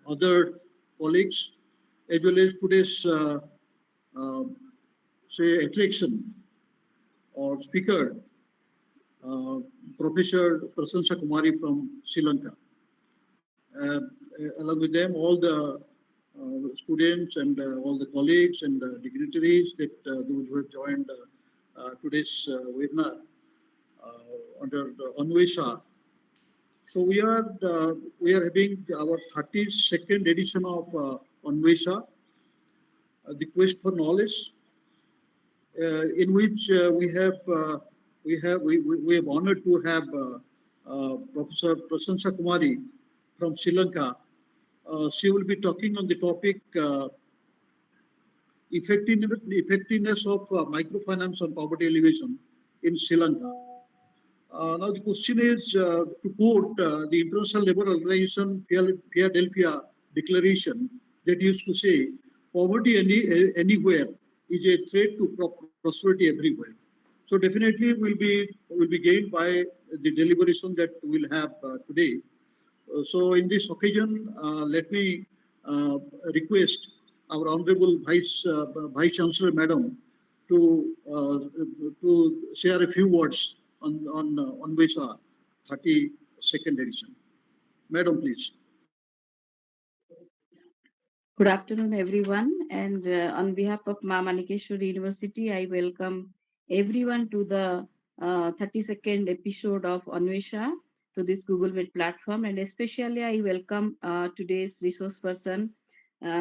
other colleagues, as well as today's uh, say attraction or speaker, uh, Professor Prasansa Kumari from Sri Lanka. Along with them, all the students and all the colleagues and dignitaries that those who have joined today's webinar under the Anwesha. So we are having our 32nd edition of Anwesha, the quest for knowledge, in which we have honored to have Professor Prasansa Kumari from Sri Lanka. She will be talking on the topic effectiveness of microfinance on poverty alleviation in Sri Lanka. Now the question is to quote the International Labour Organization Philadelphia Declaration that used to say, poverty anywhere is a threat to prosperity everywhere. So definitely will be gained by the deliberation that we'll have today. So in this occasion, let me uh, request our Honorable Vice Chancellor Madam to share a few words on VISA 32nd edition. Madam, please. Good afternoon, everyone. And on behalf of Maa Manikeswari University, I welcome everyone to the 32nd episode of Anwesha to this Google Meet platform. And especially, I welcome today's resource person,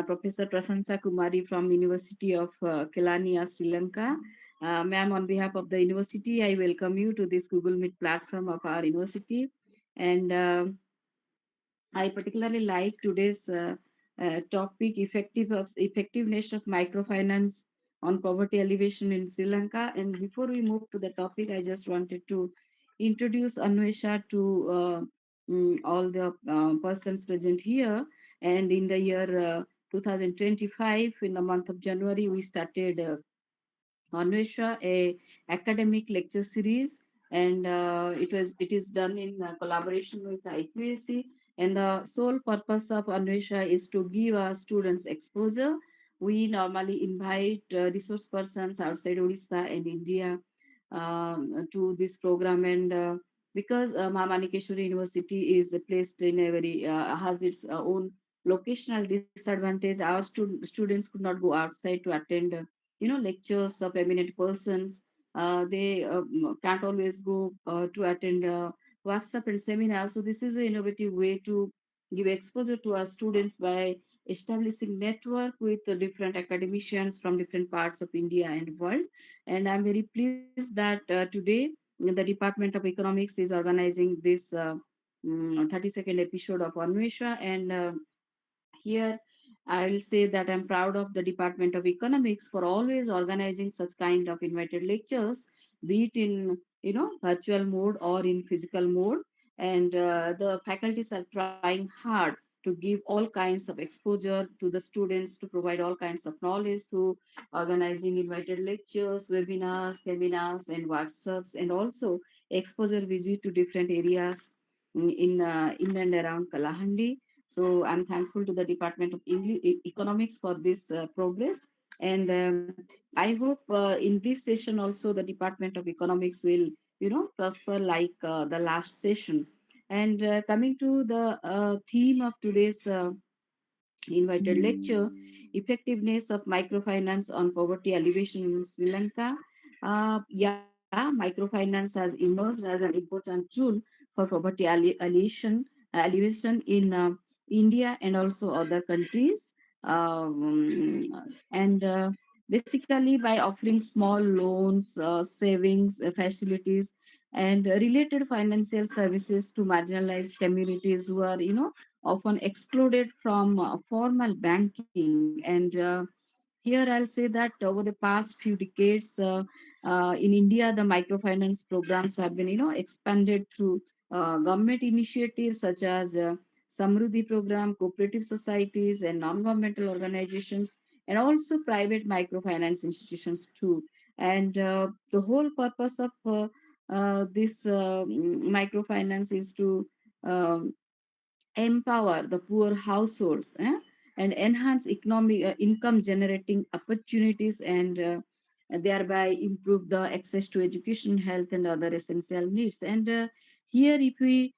Professor Prasansa Kumari from University of Kelania, Sri Lanka. Ma'am, on behalf of the university, I welcome you to this Google Meet platform of our university. And I particularly like today's topic effectiveness of microfinance on poverty alleviation in Sri Lanka. And before we move to the topic, I just wanted to introduce Anwesha to all the persons present here. And in the year 2025, in the month of January, we started Anwesha, a academic lecture series, and it is done in collaboration with IQAC. And the sole purpose of Anwesha is to give our students exposure. We normally invite resource persons outside Odisha and India to this program, and because Maa Manikeswari University is placed in a very has its own locational disadvantage, our students could not go outside to attend lectures of eminent persons. They can't always go to attend workshop and seminars. So this is an innovative way to give exposure to our students by establishing network with different academicians from different parts of India and world. And I'm very pleased that today the Department of Economics is organizing this 32nd episode of Anwesha. And here, I will say that I'm proud of the Department of Economics for always organizing such kind of invited lectures, be it in virtual mode or in physical mode. And the faculties are trying hard to give all kinds of exposure to the students, to provide all kinds of knowledge through organizing invited lectures, webinars, seminars, and workshops, and also exposure visit to different areas in and around Kalahandi. So I'm thankful to the Department of Economics for this progress. And I hope in this session also the Department of Economics will, prosper like the last session. And coming to the theme of today's invited lecture, effectiveness of microfinance on poverty alleviation in Sri Lanka. Yeah, microfinance has emerged as an important tool for poverty alleviation in India and also other countries. And basically by offering small loans, savings facilities, and related financial services to marginalized communities who are, often excluded from formal banking. And here I'll say that over the past few decades, in India, the microfinance programs have been, expanded through government initiatives such as Samruddhi program, cooperative societies, and non-governmental organizations, and also private microfinance institutions too. And the whole purpose of this microfinance is to um, empower the poor households, and enhance economic income generating opportunities, and thereby improve the access to education, health, and other essential needs. And here, if we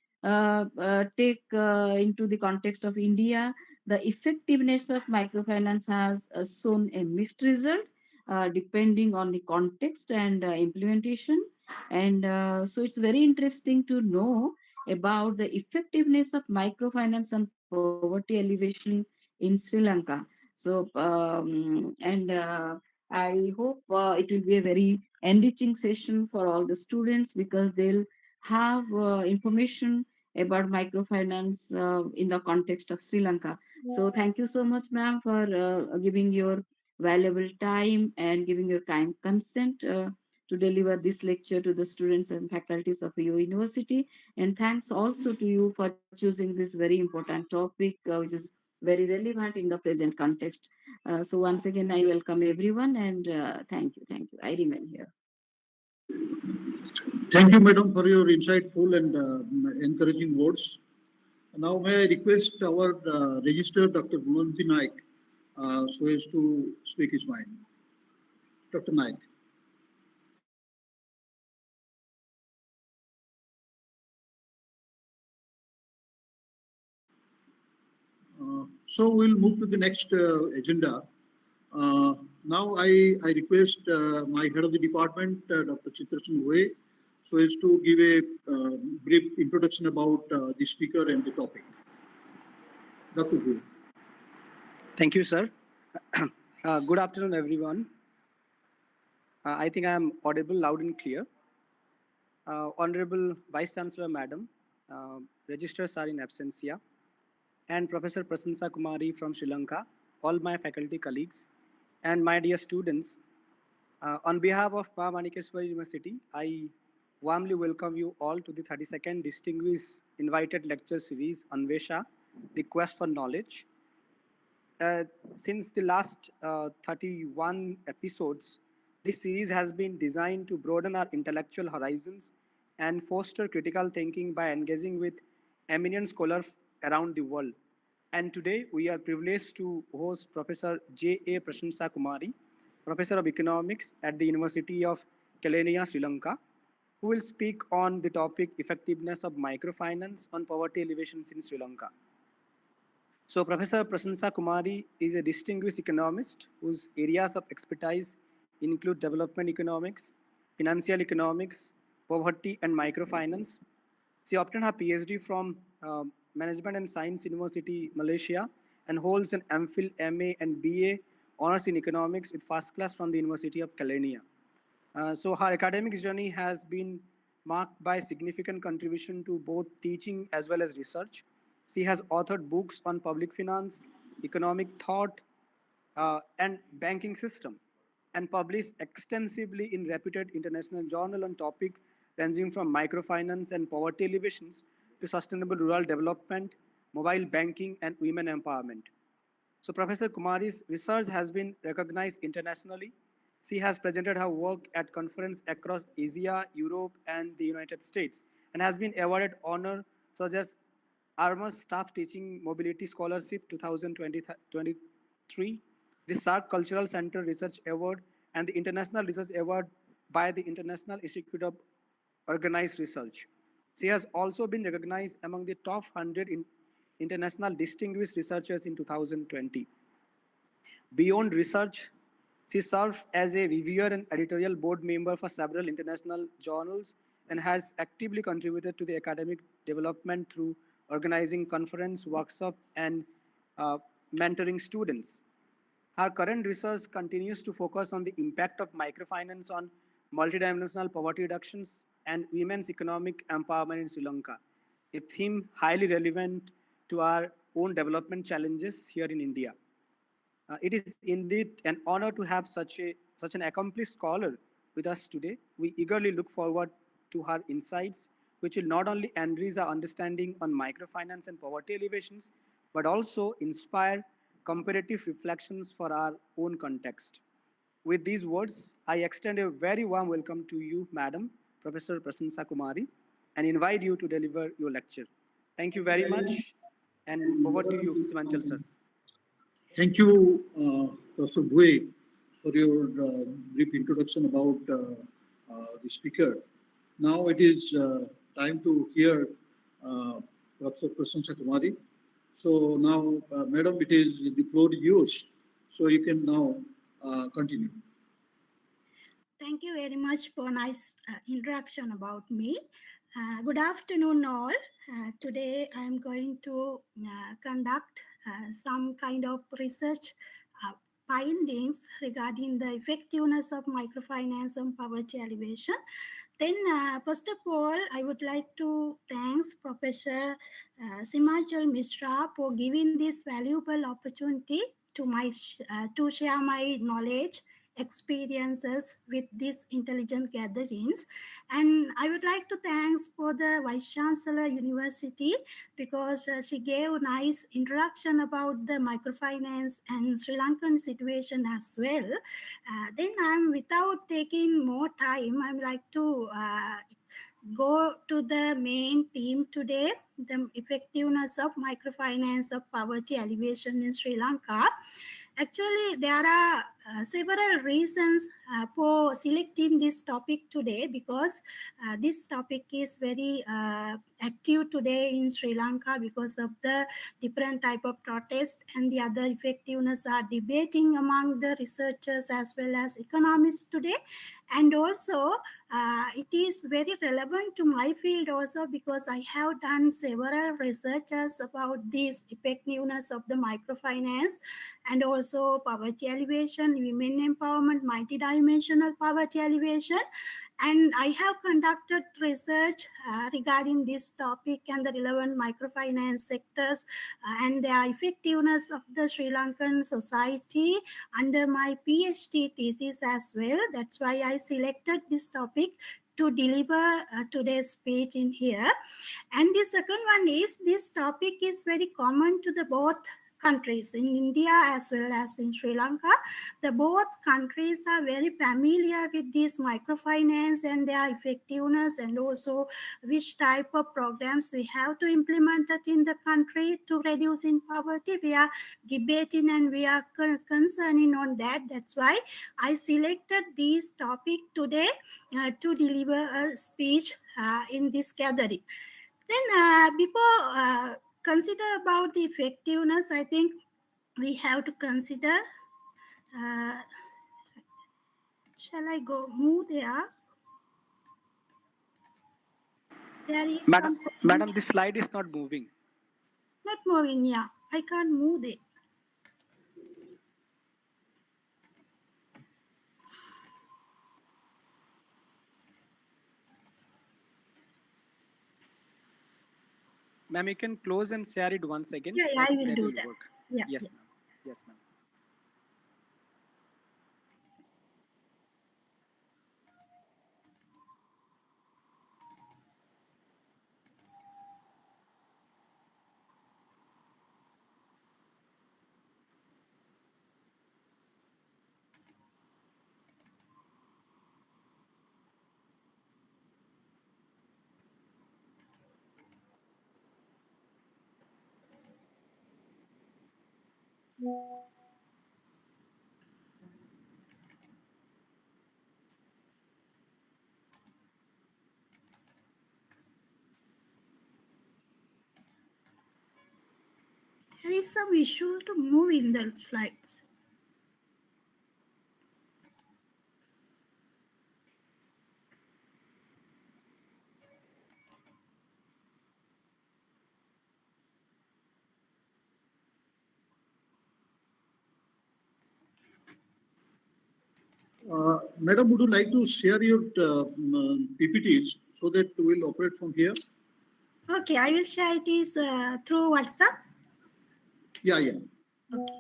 take into the context of India, the effectiveness of microfinance has shown a mixed result depending on the context and implementation. And so it's very interesting to know about the effectiveness of microfinance and poverty alleviation in Sri Lanka. So, and I hope it will be a very enriching session for all the students because they'll have information about microfinance in the context of Sri Lanka. So, thank you so much, ma'am, for giving your valuable time and giving your kind consent to deliver this lecture to the students and faculties of your university. And thanks also to you for choosing this very important topic, which is very relevant in the present context. So once again, I welcome everyone and thank you. I remain here. Thank you, madam, for your insightful and encouraging words. Now, may I request our registered Dr. Gunanti Naik so as to speak his mind. Dr. Naik. So we'll move to the next agenda. Now I request my head of the department, Dr. Chitrasan Way, so as to give a brief introduction about the speaker and the topic. Dr. Way. Thank you, sir. Good afternoon, everyone. I think I am audible loud and clear. Honorable Vice Chancellor, Madam, Registrars are in absentia, and Professor Prasansa Kumari from Sri Lanka, all my faculty colleagues, and my dear students. On behalf of Maa Manikeswari University, I warmly welcome you all to the 32nd Distinguished Invited Lecture Series, Anwesha, The Quest for Knowledge. Since the last 31 episodes, this series has been designed to broaden our intellectual horizons and foster critical thinking by engaging with eminent scholars around the world. And today, we are privileged to host Professor J.A. Prasansa Kumari, Professor of Economics at the University of Kelaniya, Sri Lanka, who will speak on the topic effectiveness of microfinance on poverty alleviations in Sri Lanka. So Professor Prasansa Kumari is a distinguished economist whose areas of expertise include development economics, financial economics, poverty, and microfinance. She obtained her PhD from Management and Science University, Malaysia, and holds an MPhil, MA, and BA honors in economics with first class from the University of Kelaniya. So her academic journey has been marked by significant contribution to both teaching as well as research. She has authored books on public finance, economic thought, and banking system, and published extensively in reputed international journal on topic ranging from microfinance and poverty alleviations to sustainable rural development, mobile banking, and women empowerment. So Professor Kumari's research has been recognized internationally. She has presented her work at conferences across Asia, Europe, and the United States, and has been awarded honors such as Armas Staff Teaching Mobility Scholarship 2023, the SARC Cultural Center Research Award, and the International Research Award by the International Institute of Organized Research. She has also been recognized among the top 100 international distinguished researchers in 2020. Beyond research, she served as a reviewer and editorial board member for several international journals and has actively contributed to the academic development through organizing conference, workshop, and mentoring students. Her current research continues to focus on the impact of microfinance on multidimensional poverty reductions and women's economic empowerment in Sri Lanka, a theme highly relevant to our own development challenges here in India. It is indeed an honor to have such an accomplished scholar with us today. We eagerly look forward to her insights, which will not only enrich our understanding on microfinance and poverty alleviations, but also inspire comparative reflections for our own context. With these words, I extend a very warm welcome to you, Madam Professor Prasansa Kumari, and invite you to deliver your lecture. Thank you very much. And over to you, Simanchal sir. Thank you, Professor Bhue, for your brief introduction about the speaker. Now it is time to hear Professor Prasansa Kumari. So now, Madam, it is the floor is yours. So you can now continue. Thank you very much for nice introduction about me. Good afternoon, all. Today, I am going to conduct some kind of research findings regarding the effectiveness of microfinance on poverty alleviation. Then, first of all, I would like to thanks Professor Simachal Mishra for giving this valuable opportunity to share my knowledge experiences with these intelligent gatherings. And I would like to thanks for the Vice Chancellor University because she gave a nice introduction about the microfinance and Sri Lankan situation as well. Then I'm without taking more time, I'd like to go to the main theme today, the effectiveness of microfinance of poverty alleviation in Sri Lanka. Actually, there are several reasons for selecting this topic today because this topic is very active today in Sri Lanka because of the different type of protest and the other effectiveness are debating among the researchers as well as economists today. And also, it is very relevant to my field also because I have done several researches about this effectiveness of the microfinance and also poverty alleviation, women empowerment, multidimensional poverty alleviation. And I have conducted research regarding this topic and the relevant microfinance sectors and their effectiveness of the Sri Lankan society under my PhD thesis as well. That's why I selected this topic to deliver today's speech in here. And the second one is this topic is very common to the both countries in India as well as in Sri Lanka. The both countries are very familiar with this microfinance and their effectiveness and also which type of programs we have to implement it in the country to reduce in poverty. We are debating and we are concerning on that. That's why I selected this topic today to deliver a speech in this gathering. Then before consider about the effectiveness, I think we have to consider, shall I go move there? There is Madam, this slide is not moving. not moving, yeah. I can't move it. Ma'am, you can close and share it once again. Yeah, I will do that. Work. Yeah, Yes, yeah. ma'am. Yes, ma'am. There is some issue to move in the slides. Madam, would you like to share your PPTs so that we'll operate from here? Okay, I will share it is through WhatsApp. Yeah, yeah. Okay.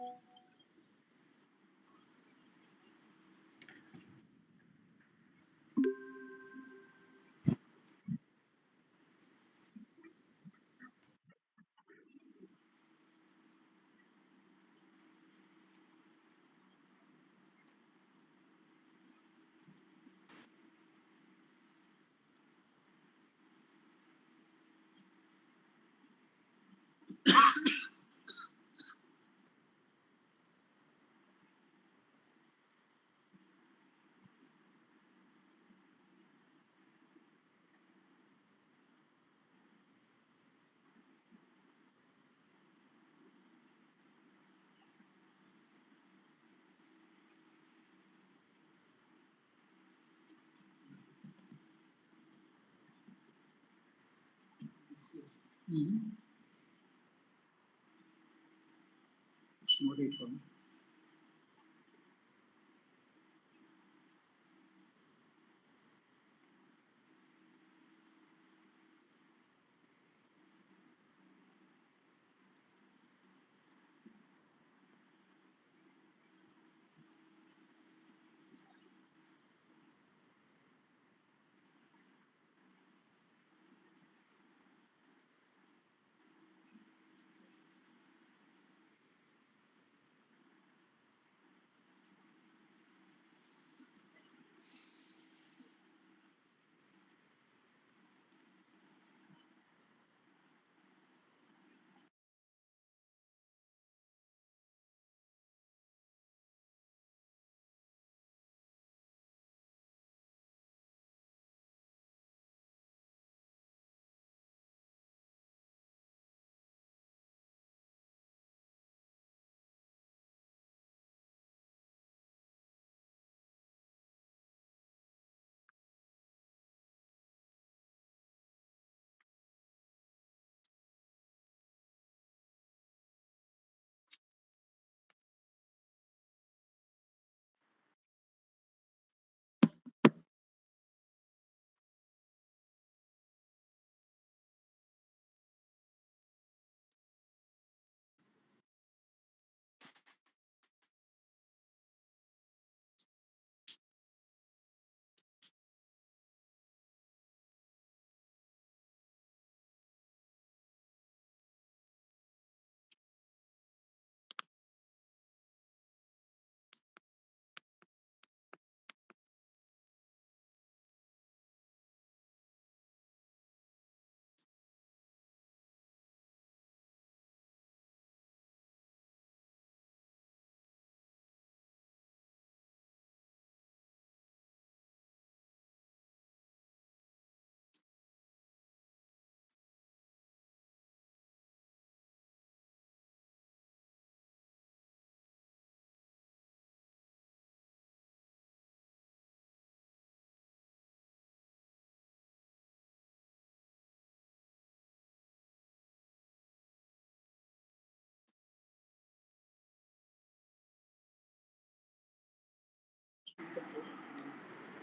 Mhm. It's not it one.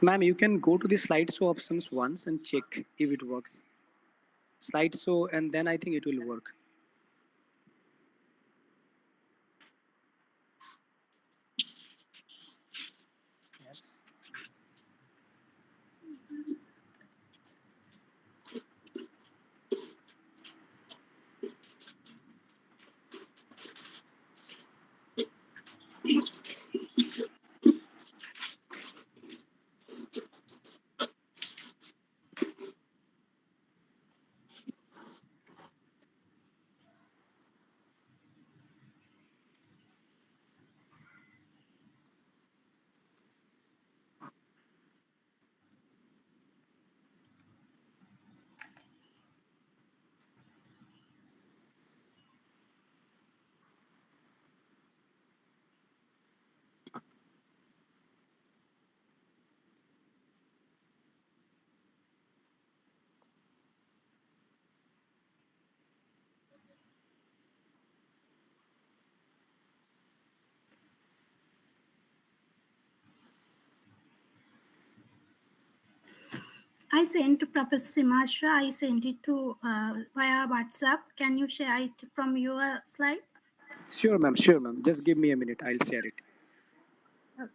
Ma'am, you can go to the slideshow options once and check if it works. Slideshow, and then I think it will work. Yes. I sent to Professor Simasha. I sent it to via WhatsApp. Can you share it from your slide? Sure, ma'am. Sure, ma'am. Just give me a minute. I'll share it. Okay.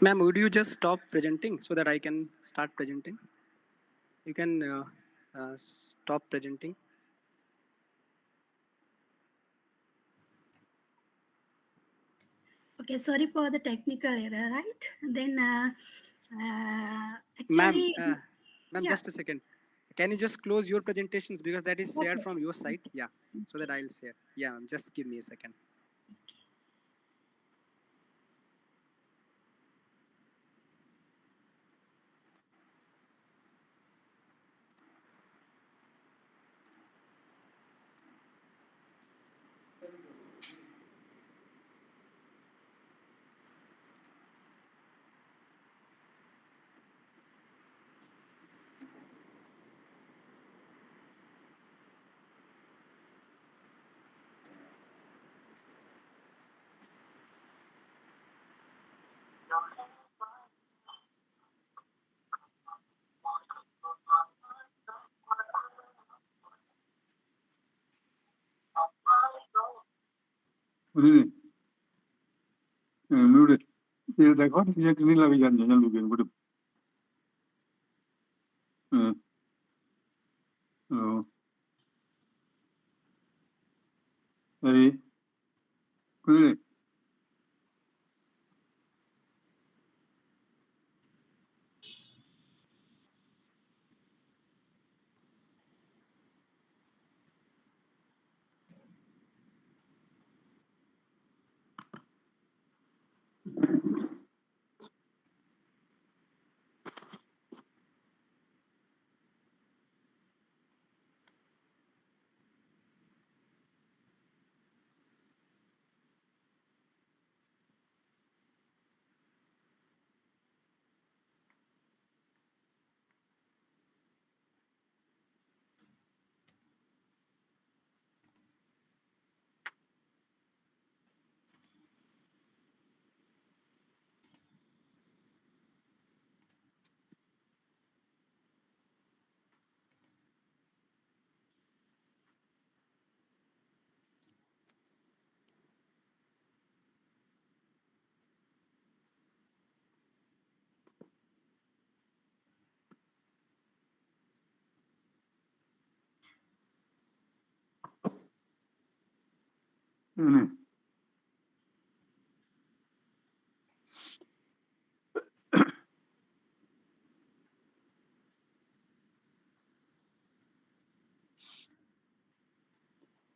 Ma'am, would you just stop presenting so that I can start presenting? You can stop presenting. Okay, sorry for the technical error, right? Then Ma'am, actually, ma'am, yeah. just a second. Can you just close your presentations because that is shared Okay. from your side? Yeah, so that I'll share. Yeah, ma'am, just give me a second. Muted. The God is yet in Lavian, looking good. Hey, good.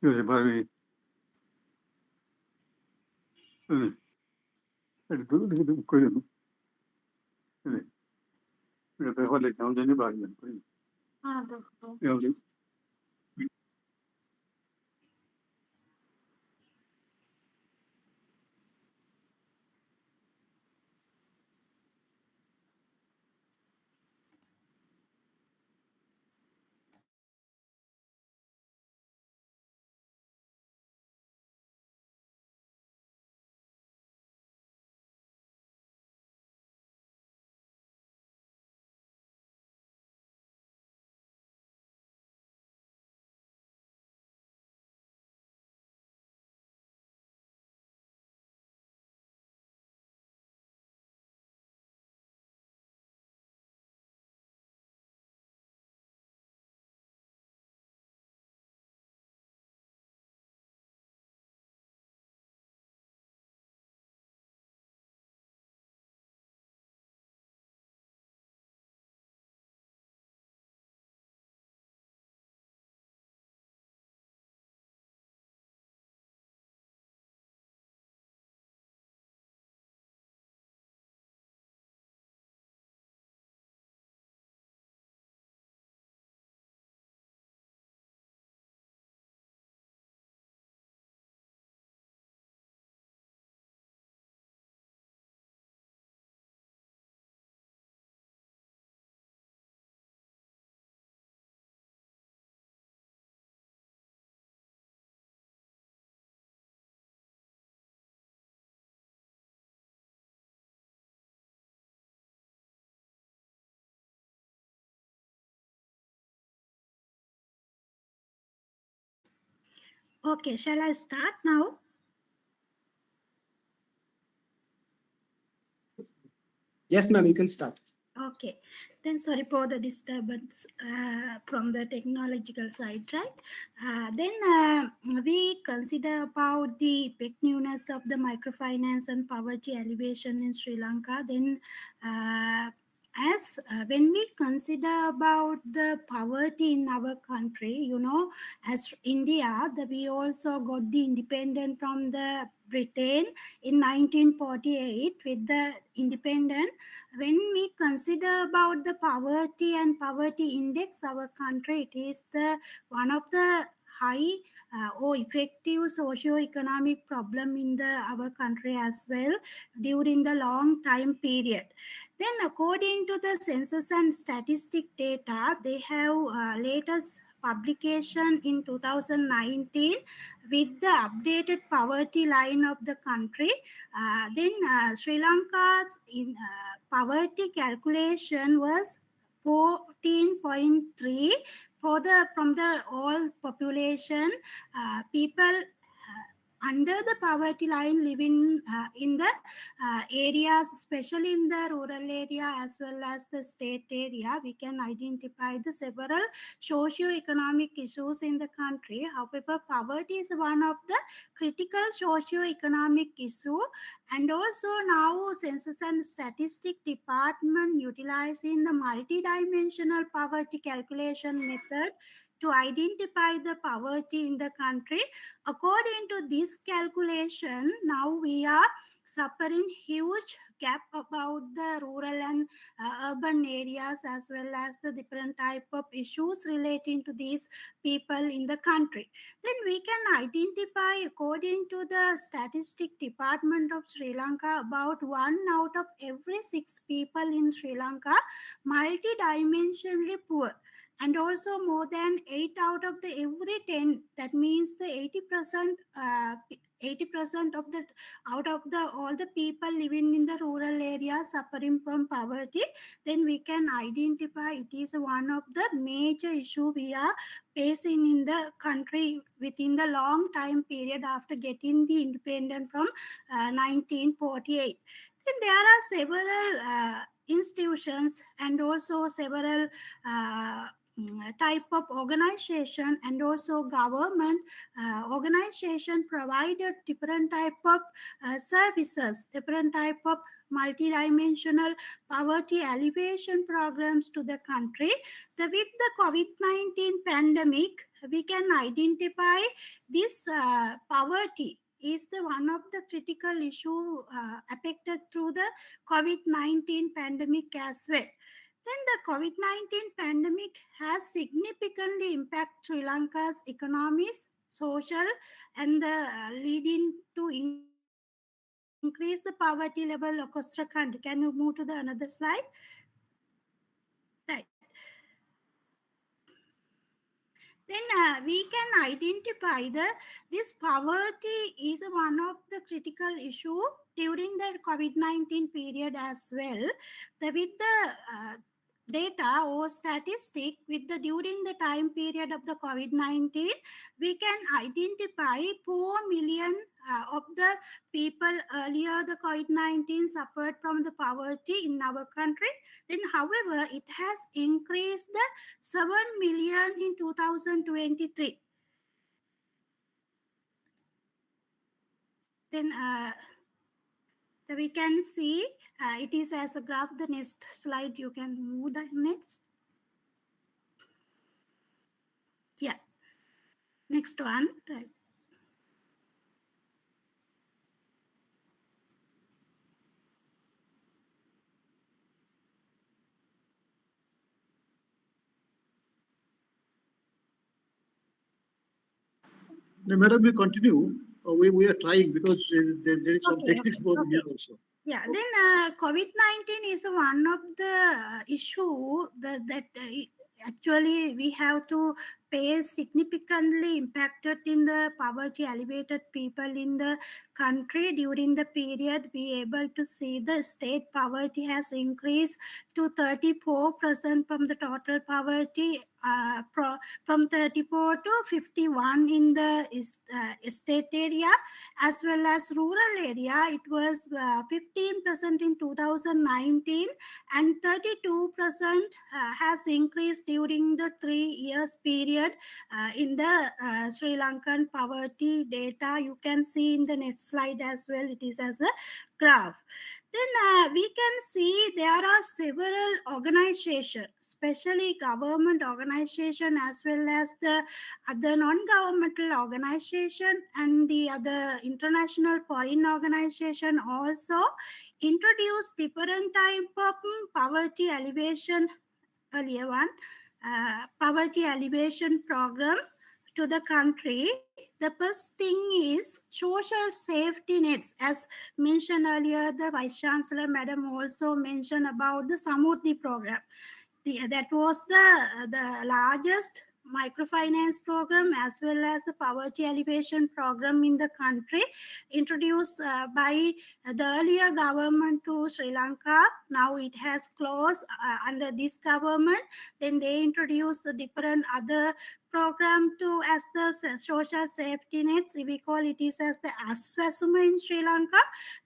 You're very. It's good. The whole account anybody. Okay, shall I start now? Yes, ma'am, you can start. Okay, then sorry for the disturbance from the technological side, right? Then we consider about the effectiveness of the microfinance and poverty alleviation in Sri Lanka. Then as when we consider about the poverty in our country, you know, as India, we also got the independent from the Britain in 1948 with the independent. When we consider about the poverty and poverty index, our country, it is the one of the high or effective socio-economic problem in the our country as well during the long time period. Then according to the census and statistic data, they have latest publication in 2019 with the updated poverty line of the country. Then Sri Lanka's poverty calculation was 14.3 for the from the all population people under the poverty line living in the areas, especially in the rural area as well as the state area. We can identify the several socio-economic issues in the country. However, poverty is one of the critical socio-economic issue, and also now census and statistic department utilizing the multidimensional poverty calculation method to identify the poverty in the country. According to this calculation, now we are suffering huge gap about the rural and urban areas as well as the different type of issues relating to these people in the country. Then we can identify, according to the statistic department of Sri Lanka, about 1 out of every 6 people in Sri Lanka multidimensionally poor, and also more than 8 out of the every 10, that means the 80% 80% of the out of the all the people living in the rural area suffering from poverty. Then we can identify it is one of the major issue we are facing in the country within the long time period after getting the independence from 1948. Then there are several institutions and also several type of organization and also government organization provided different type of services, different type of multidimensional poverty alleviation programs to the country. With the COVID-19 pandemic, we can identify this poverty is the one of the critical issue affected through the COVID-19 pandemic as well. Then the COVID-19 pandemic has significantly impacted Sri Lanka's economies, social, and leading to increase the poverty level across the country. Can you move to the another slide? Right. Then we can identify this poverty is one of the critical issue during the COVID-19 period as well. With the data or statistic with the during the time period of the COVID-19, we can identify 4 million of the people earlier the COVID-19 suffered from the poverty in our country. Then however, it has increased the 7 million in 2023. Then we can see it is as a graph. The next slide, you can move the next. Yeah. Next one. Right. Now, madam, we continue. We are trying because there is some technical problem here also. Yeah, then COVID-19 is one of the issue that actually we have to pay significantly impacted in the poverty elevated people in the country. During the period, we able to see the state poverty has increased to 34% from the total poverty, from 34 to 51 in the state area, as well as rural area. It was 15% in 2019 and 32% has increased during the 3 years period in the Sri Lankan poverty data. You can see in the next slide as well, it is as a graph. Then we can see there are several organizations, especially government organization as well as the other non-governmental organization and the other international foreign organization also introduce different type of poverty alleviation, earlier one, poverty alleviation program to the country. The first thing is social safety nets. As mentioned earlier, the Vice Chancellor Madam also mentioned about the Samurdhi program. That was the largest microfinance program as well as the poverty alleviation program in the country, introduced by the earlier government to Sri Lanka. Now it has closed under this government. Then they introduced the different other program to as the social safety nets. We call it is as the Aswasuma in Sri Lanka.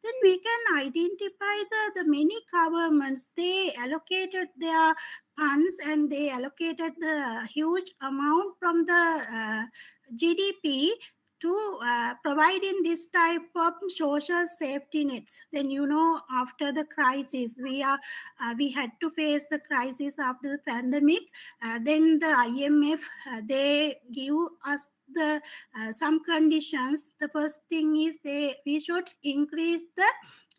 Then we can identify the many governments, they allocated their funds and they allocated the huge amount from the GDP to providing this type of social safety nets. Then after the crisis, we had to face the crisis after the pandemic. Then the IMF they give us the some conditions. The first thing is we should increase the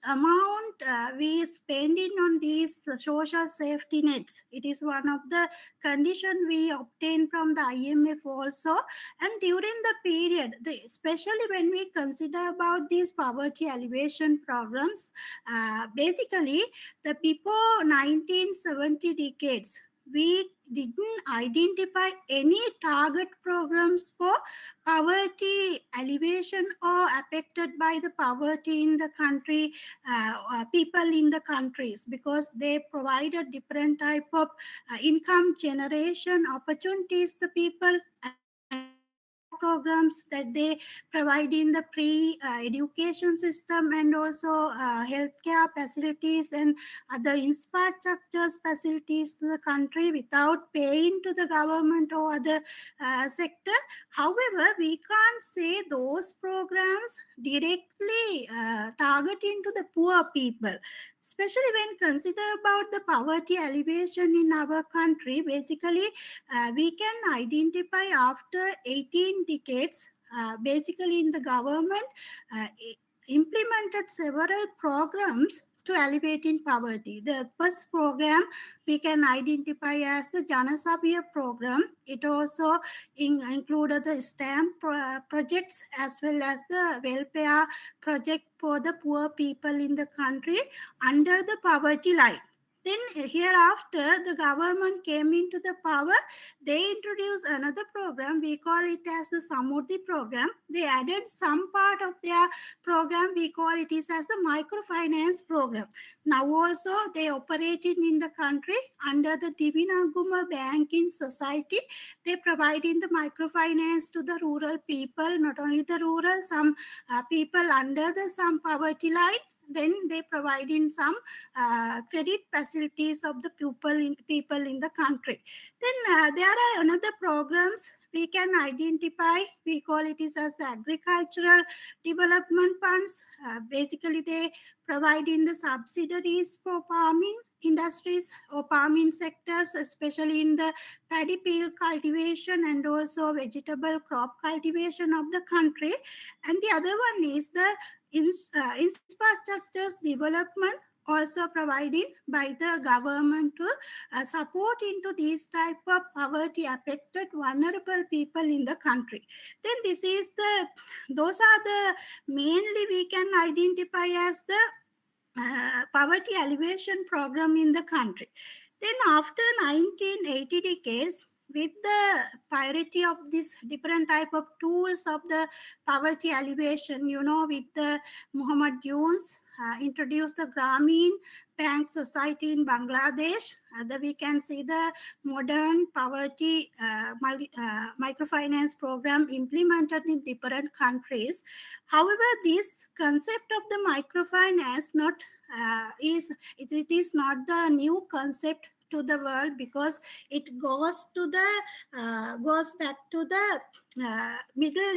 amount we spending on these social safety nets. It is one of the condition we obtain from the IMF also. And during the period, especially when we consider about these poverty alleviation programs, basically the before 1970 decades, we didn't identify any target programs for poverty alleviation or affected by the poverty in the country, people in the countries, because they provided different type of income generation opportunities to people, programs that they provide in the pre-education system and also healthcare facilities and other infrastructure facilities to the country without paying to the government or other sector. However, we can't say those programs directly targeting to the poor people, especially when consider about the poverty alleviation in our country. Basically, we can identify after 18 decades, basically in the government implemented several programs to alleviate in poverty. The first program we can identify as the Janasabya program. It also included the stamp projects as well as the welfare project for the poor people in the country under the poverty line. Then hereafter, the government came into the power. They introduced another program. We call it as the Samurdhi program. They added some part of their program. We call it is as the microfinance program. Now also they operating in the country under the Divinaguma Banking Society. They providing the microfinance to the rural people, not only the rural, some people under the some poverty line. Then they provide in some credit facilities of the people in the country. Then there are another programs we can identify. We call it is as the agricultural development funds. Basically, they provide in the subsidiaries for farming industries or farming sectors, especially in the paddy field cultivation and also vegetable crop cultivation of the country. And the other one is the infrastructures development, also provided by the government to support into these type of poverty affected vulnerable people in the country. Then those are the mainly we can identify as the poverty alleviation program in the country. Then after 1980 decades, with the priority of this different type of tools of the poverty alleviation, with the Muhammad Yunus introduced the Grameen Bank Society in Bangladesh, that we can see the modern poverty microfinance program implemented in different countries. However, this concept of the microfinance it is not the new concept to the world, because it goes back to the middle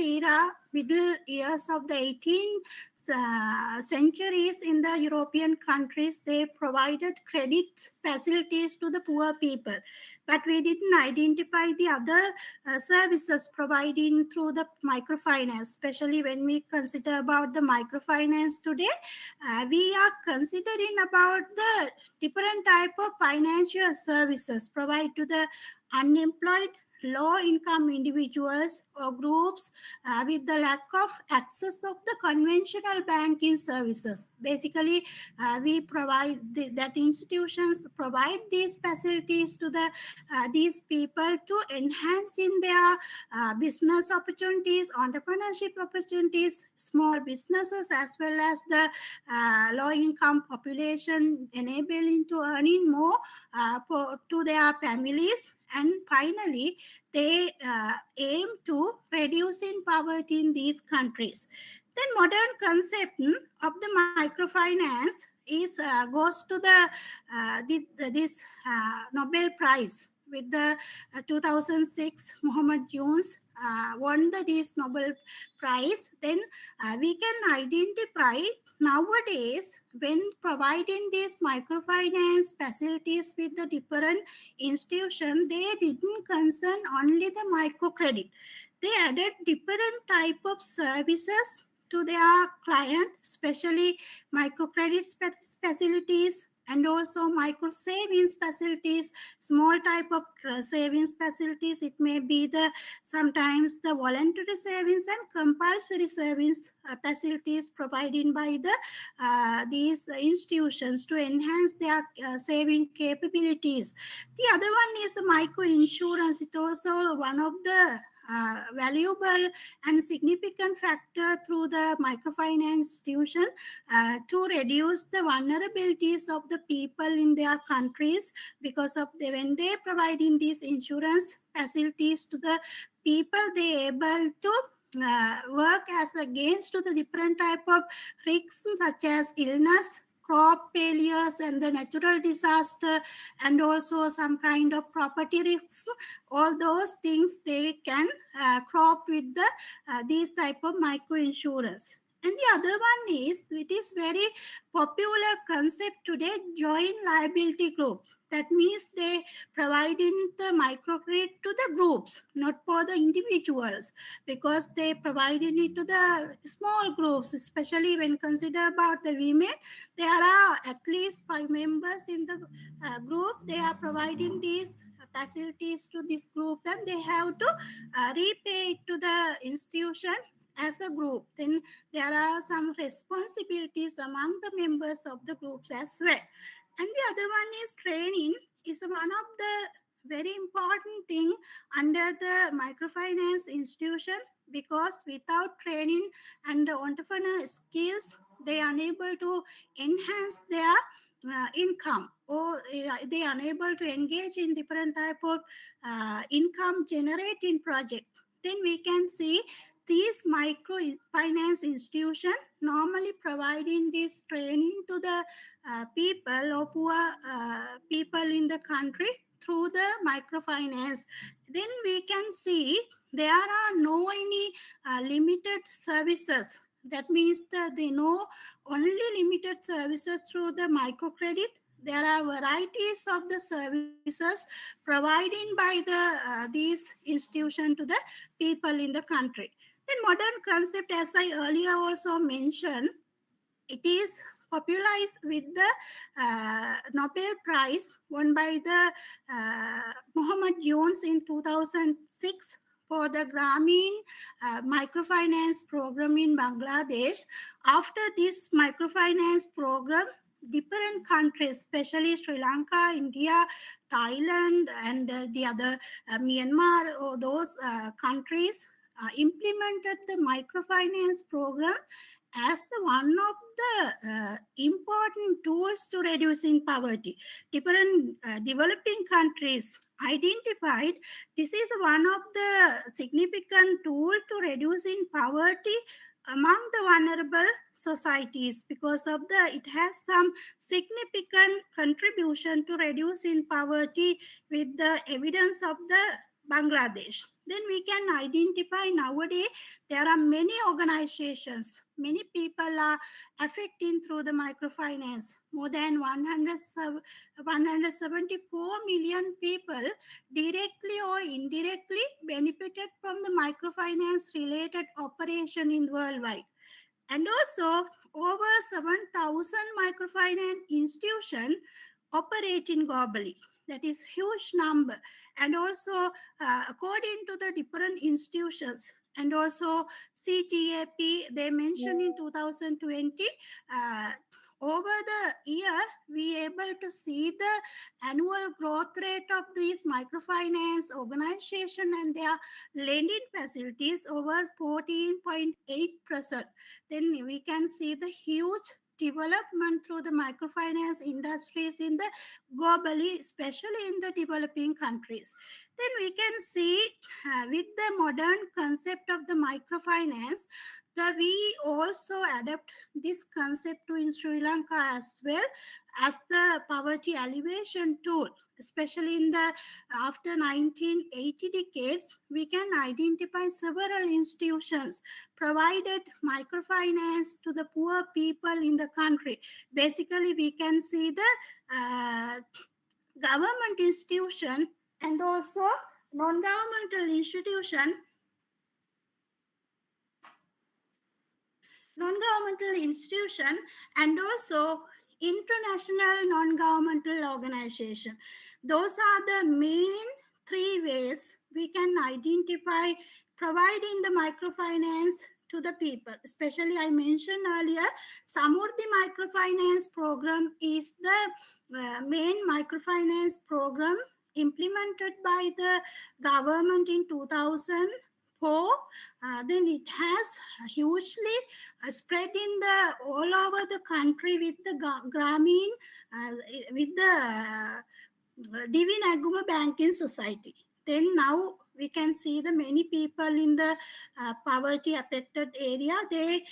years of the 18th centuries. In the European countries, they provided credit facilities to the poor people, but we didn't identify the other services providing through the microfinance. Especially when we consider about the microfinance today, we are considering about the different type of financial services provided to the unemployed, low income individuals or groups with the lack of access of the conventional banking services. Basically, we provide that institutions provide these facilities to these people to enhance in their business opportunities, entrepreneurship opportunities, small businesses, as well as the low income population, enabling to earning more to their families. And finally, they aim to reducing poverty in these countries. Then modern concept of the microfinance is goes to this Nobel Prize. With the 2006 Muhammad Yunus won this Nobel Prize. Then we can identify nowadays, when providing these microfinance facilities with the different institutions, they didn't concern only the microcredit. They added different type of services to their client, especially microcredit facilities, and also micro savings facilities, small type of savings facilities. It may be sometimes the voluntary savings and compulsory savings facilities provided by these institutions to enhance their saving capabilities. The other one is the micro insurance. It also one of the valuable and significant factor through the microfinance institution to reduce the vulnerabilities of the people in their countries, because of when they providing these insurance facilities to the people, they able to work as against to the different type of risks such as illness, crop failures, and the natural disaster, and also some kind of property risks. All those things they can crop with these type of micro insurance. And the other one is, it is very popular concept today, joint liability groups. That means they providing the microcredit to the groups, not for the individuals, because they providing it to the small groups, especially when consider about the women. There are at least 5 members in the group. They are providing these facilities to this group, and they have to repay it to the institution as a group. Then there are some responsibilities among the members of the groups as well. And the other one is training is one of the very important thing under the microfinance institution, because without training and entrepreneur skills, they are unable to enhance their income, or they are unable to engage in different type of income generating projects. Then we can see these microfinance institutions normally providing this training to the people or poor people in the country through the microfinance. Then we can see there are no any limited services. That means that they know only limited services through the microcredit. There are varieties of the services provided by these institutions to the people in the country. The modern concept, as I earlier also mentioned, it is popularized with the Nobel Prize won by the Muhammad Yunus in 2006 for the Grameen microfinance program in Bangladesh. After this microfinance program, different countries, especially Sri Lanka, India, Thailand, and the other Myanmar, or those countries implemented the microfinance program as the one of the important tools to reducing poverty. Different developing countries identified this is one of the significant tool to reducing poverty among the vulnerable societies, because of the it has some significant contribution to reducing poverty with the evidence of the Bangladesh. Then we can identify nowadays there are many organizations, many people are affecting through the microfinance. More than 174 million people directly or indirectly benefited from the microfinance related operation in worldwide. And also over 7,000 microfinance institutions operating globally. That is huge number. And also according to the different institutions, and also CTAP, they mentioned in 2020, over the year, we able to see the annual growth rate of these microfinance organization and their lending facilities over 14.8%. Then we can see the huge development through the microfinance industries in the globally, especially in the developing countries. Then we can see with the modern concept of the microfinance, that we also adapt this concept to in Sri Lanka as well as the poverty alleviation tool, especially in the after 1980 decades. We can identify several institutions provided microfinance to the poor people in the country. Basically, we can see the government institution and also non-governmental institution and also international non-governmental organization. Those are the main three ways we can identify providing the microfinance to the people. Especially I mentioned earlier, Samurdhi microfinance program is the main microfinance program implemented by the government in 2004. Then it has hugely spread in the all over the country with the Grameen, with the Divi Naguma Banking Society. Then now we can see the many people in the poverty affected area, they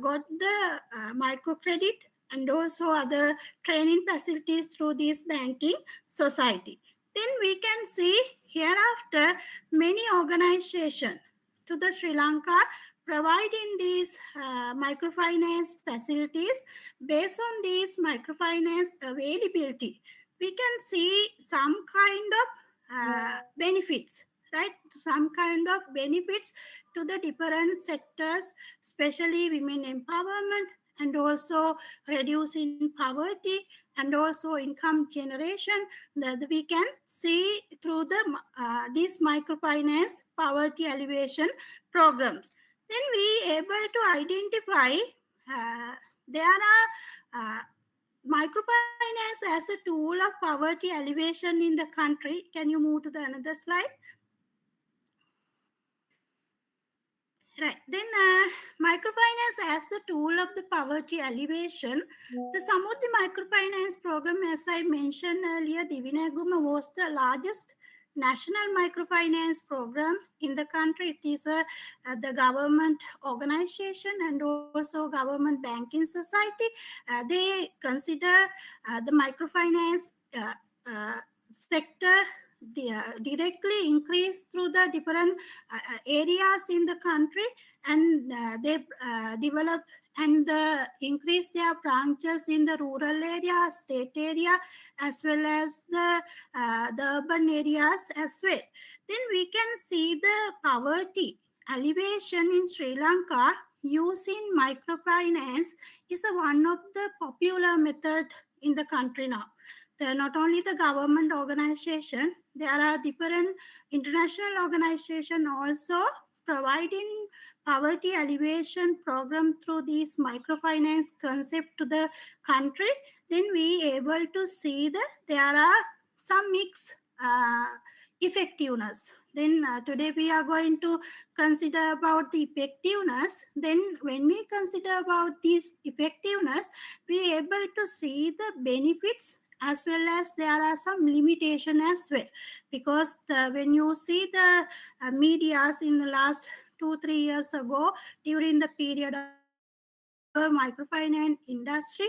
got the microcredit and also other training facilities through this banking society. Then we can see hereafter many organizations to the Sri Lanka providing these microfinance facilities. Based on these microfinance availability, we can see some kind of benefits, right? Some kind of benefits to the different sectors, especially women empowerment and also reducing poverty and also income generation, that we can see through the these microfinance poverty alleviation programs. Then we able to identify there are microfinance as a tool of poverty alleviation in the country. Can you move to the another slide? Right. Then microfinance as the tool of the poverty alleviation. The Samurdhi microfinance program, as I mentioned earlier, Divinaguma was the largest national microfinance program in the country. It is the government organization and also government banking society. They consider the microfinance sector directly increase through the different areas in the country, and they develop and increase their branches in the rural area, state area, as well as the urban areas as well. Then we can see the poverty alleviation in Sri Lanka using microfinance is one of the popular method in the country now. Not only the government organization, there are different international organizations also providing poverty alleviation program through this microfinance concept to the country, then we able to see that there are some mixed effectiveness. Then today we are going to consider about the effectiveness. Then when we consider about this effectiveness, we able to see the benefits as well as there are some limitation as well, because when you see the medias in the last 2-3 years ago during the period of microfinance industry,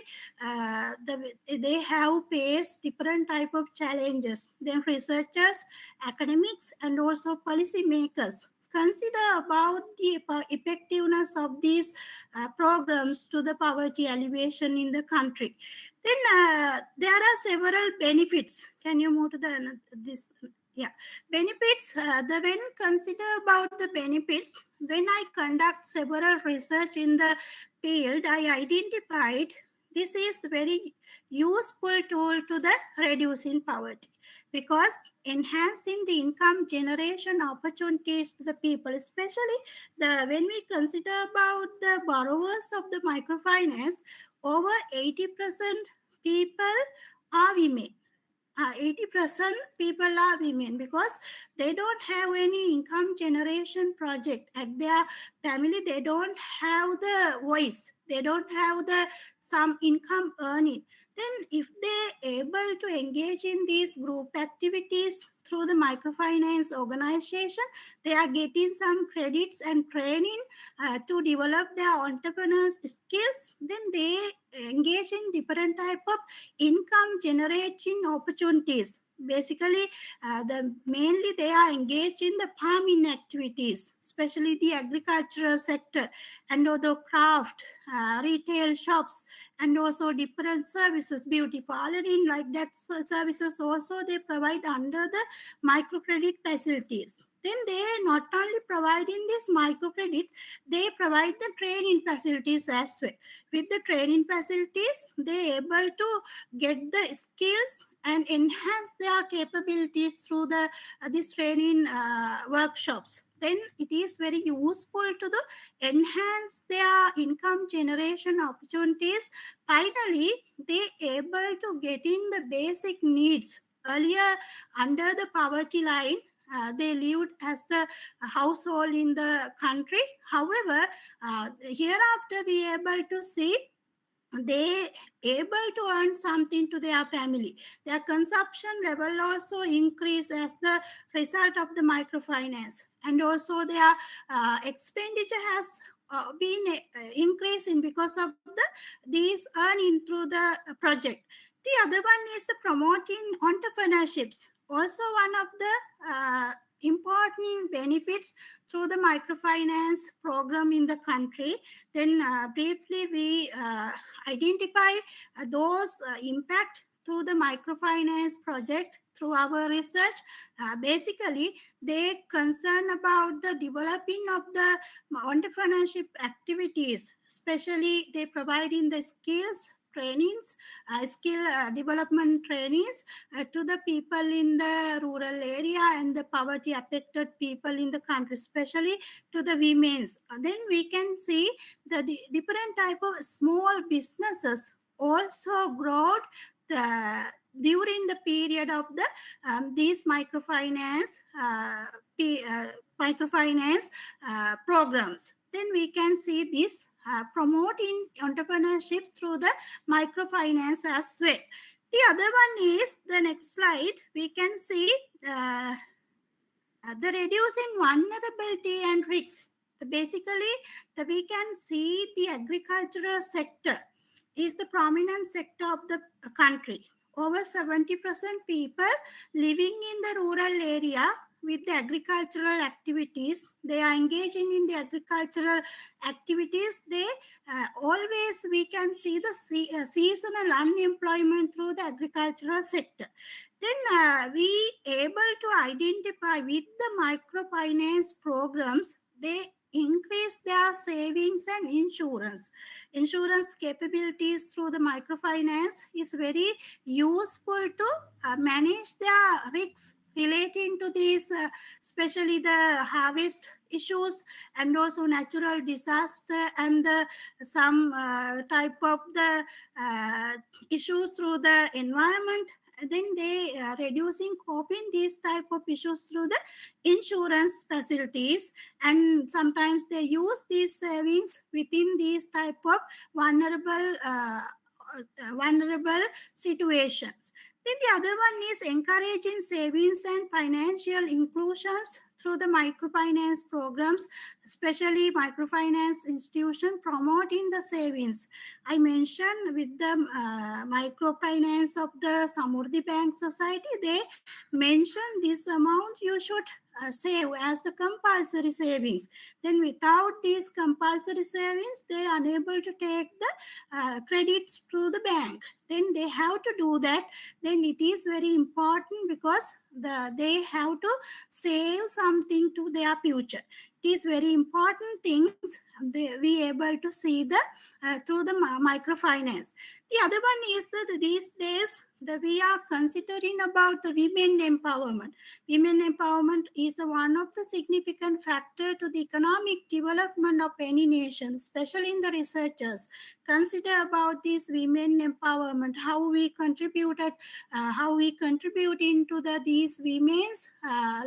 they have faced different type of challenges. Then researchers, academics, and also policy makers consider about the effectiveness of these programs to the poverty alleviation in the country. Then there are several benefits. Can you move to the this? Yeah, benefits. When consider about the benefits, when I conduct several research in the field, I identified this is very useful tool to the reducing poverty, because enhancing the income generation opportunities to the people, especially when we consider about the borrowers of the microfinance, over 80% people are women. 80% people are women, because they don't have any income generation project at their family. They don't have the voice, they don't have the some income earning. Then if they able to engage in these group activities through the microfinance organization, they are getting some credits and training to develop their entrepreneurs skills. Then they engage in different type of income generating opportunities. Basically, mainly they are engaged in the farming activities, especially the agricultural sector, and also craft, retail shops, and also different services, beauty parloring, like that services also they provide under the microcredit facilities. Then they not only providing this microcredit, they provide the training facilities as well. With the training facilities, they able to get the skills and enhance their capabilities through the this training workshops. Then it is very useful to the enhance their income generation opportunities. Finally, they able to get in the basic needs. Earlier, under the poverty line, they lived as the household in the country. However, hereafter we able to see they able to earn something to their family. Their consumption level also increase as the result of the microfinance, and also their expenditure has been increasing because of these earning through the project. The other one is the promoting entrepreneurships, also one of the important benefits through the microfinance program in the country. Then briefly we identify those impact to the microfinance project through our research. Basically, they concern about the developing of the entrepreneurship activities, especially they providing the skills trainings, skill development trainings to the people in the rural area and the poverty affected people in the country, especially to the women's. Then we can see the different type of small businesses also growth during the period of the these microfinance programs. Then we can see this promoting entrepreneurship through the microfinance as well. The other one is the next slide. We can see the reducing vulnerability and risks. Basically, we can see the agricultural sector is the prominent sector of the country. Over 70% people living in the rural area with the agricultural activities, they are engaging in the agricultural activities. They always we can see the seasonal unemployment through the agricultural sector. Then we able to identify with the microfinance programs, they increase their savings and insurance capabilities through the microfinance is very useful to manage their risks relating to these, especially the harvest issues and also natural disaster and some type of the issues through the environment. Then they are reducing coping these type of issues through the insurance facilities, and sometimes they use these savings within these type of vulnerable situations. Then the other one is encouraging savings and financial inclusions through the microfinance programs, especially microfinance institution promoting the savings. I mentioned with the microfinance of the Samurdhi Bank Society, they mention this amount you should save as the compulsory savings. Then without these compulsory savings, they are unable to take the credits through the bank. Then they have to do that. Then it is very important because they have to save something to their future. It is very important things we able to see the through the microfinance. The other one is that these days we are considering about the women empowerment. Women empowerment is one of the significant factor to the economic development of any nation, especially in the researchers. Consider about this women empowerment, how we contributed, how we contribute into these women's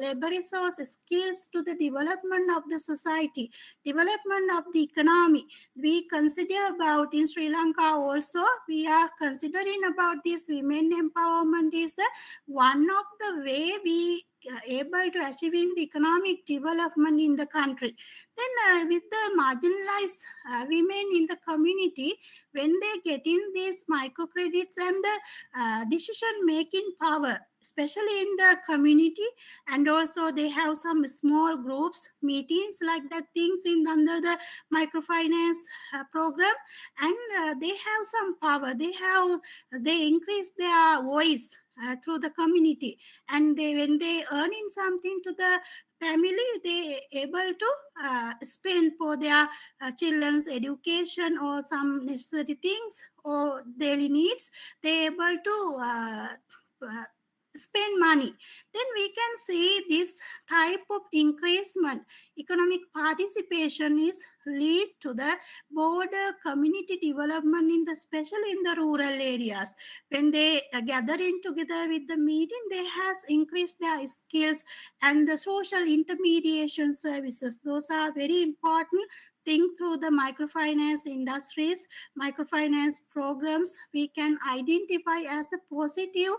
labor resource skills to the development of the society, development of the economy. We consider about in Sri Lanka also, we are considering about this women empowerment is the one of the way we able to achieving the economic development in the country. Then with the marginalized women in the community, when they get in these microcredits and the decision making power, especially in the community, and also they have some small groups meetings like that things in under the microfinance program, and they have some power. They increase their voice through the community, and when they earning something to the family, they able to spend for their children's education or some necessary things or daily needs. They able to spend money. Then we can see this type of increasement, economic participation is lead to the broader community development in the, especially in the rural areas. When they gathering together with the meeting, they has increased their skills, and the social intermediation services, those are very important thing through the microfinance industries, microfinance programs. We can identify as a positive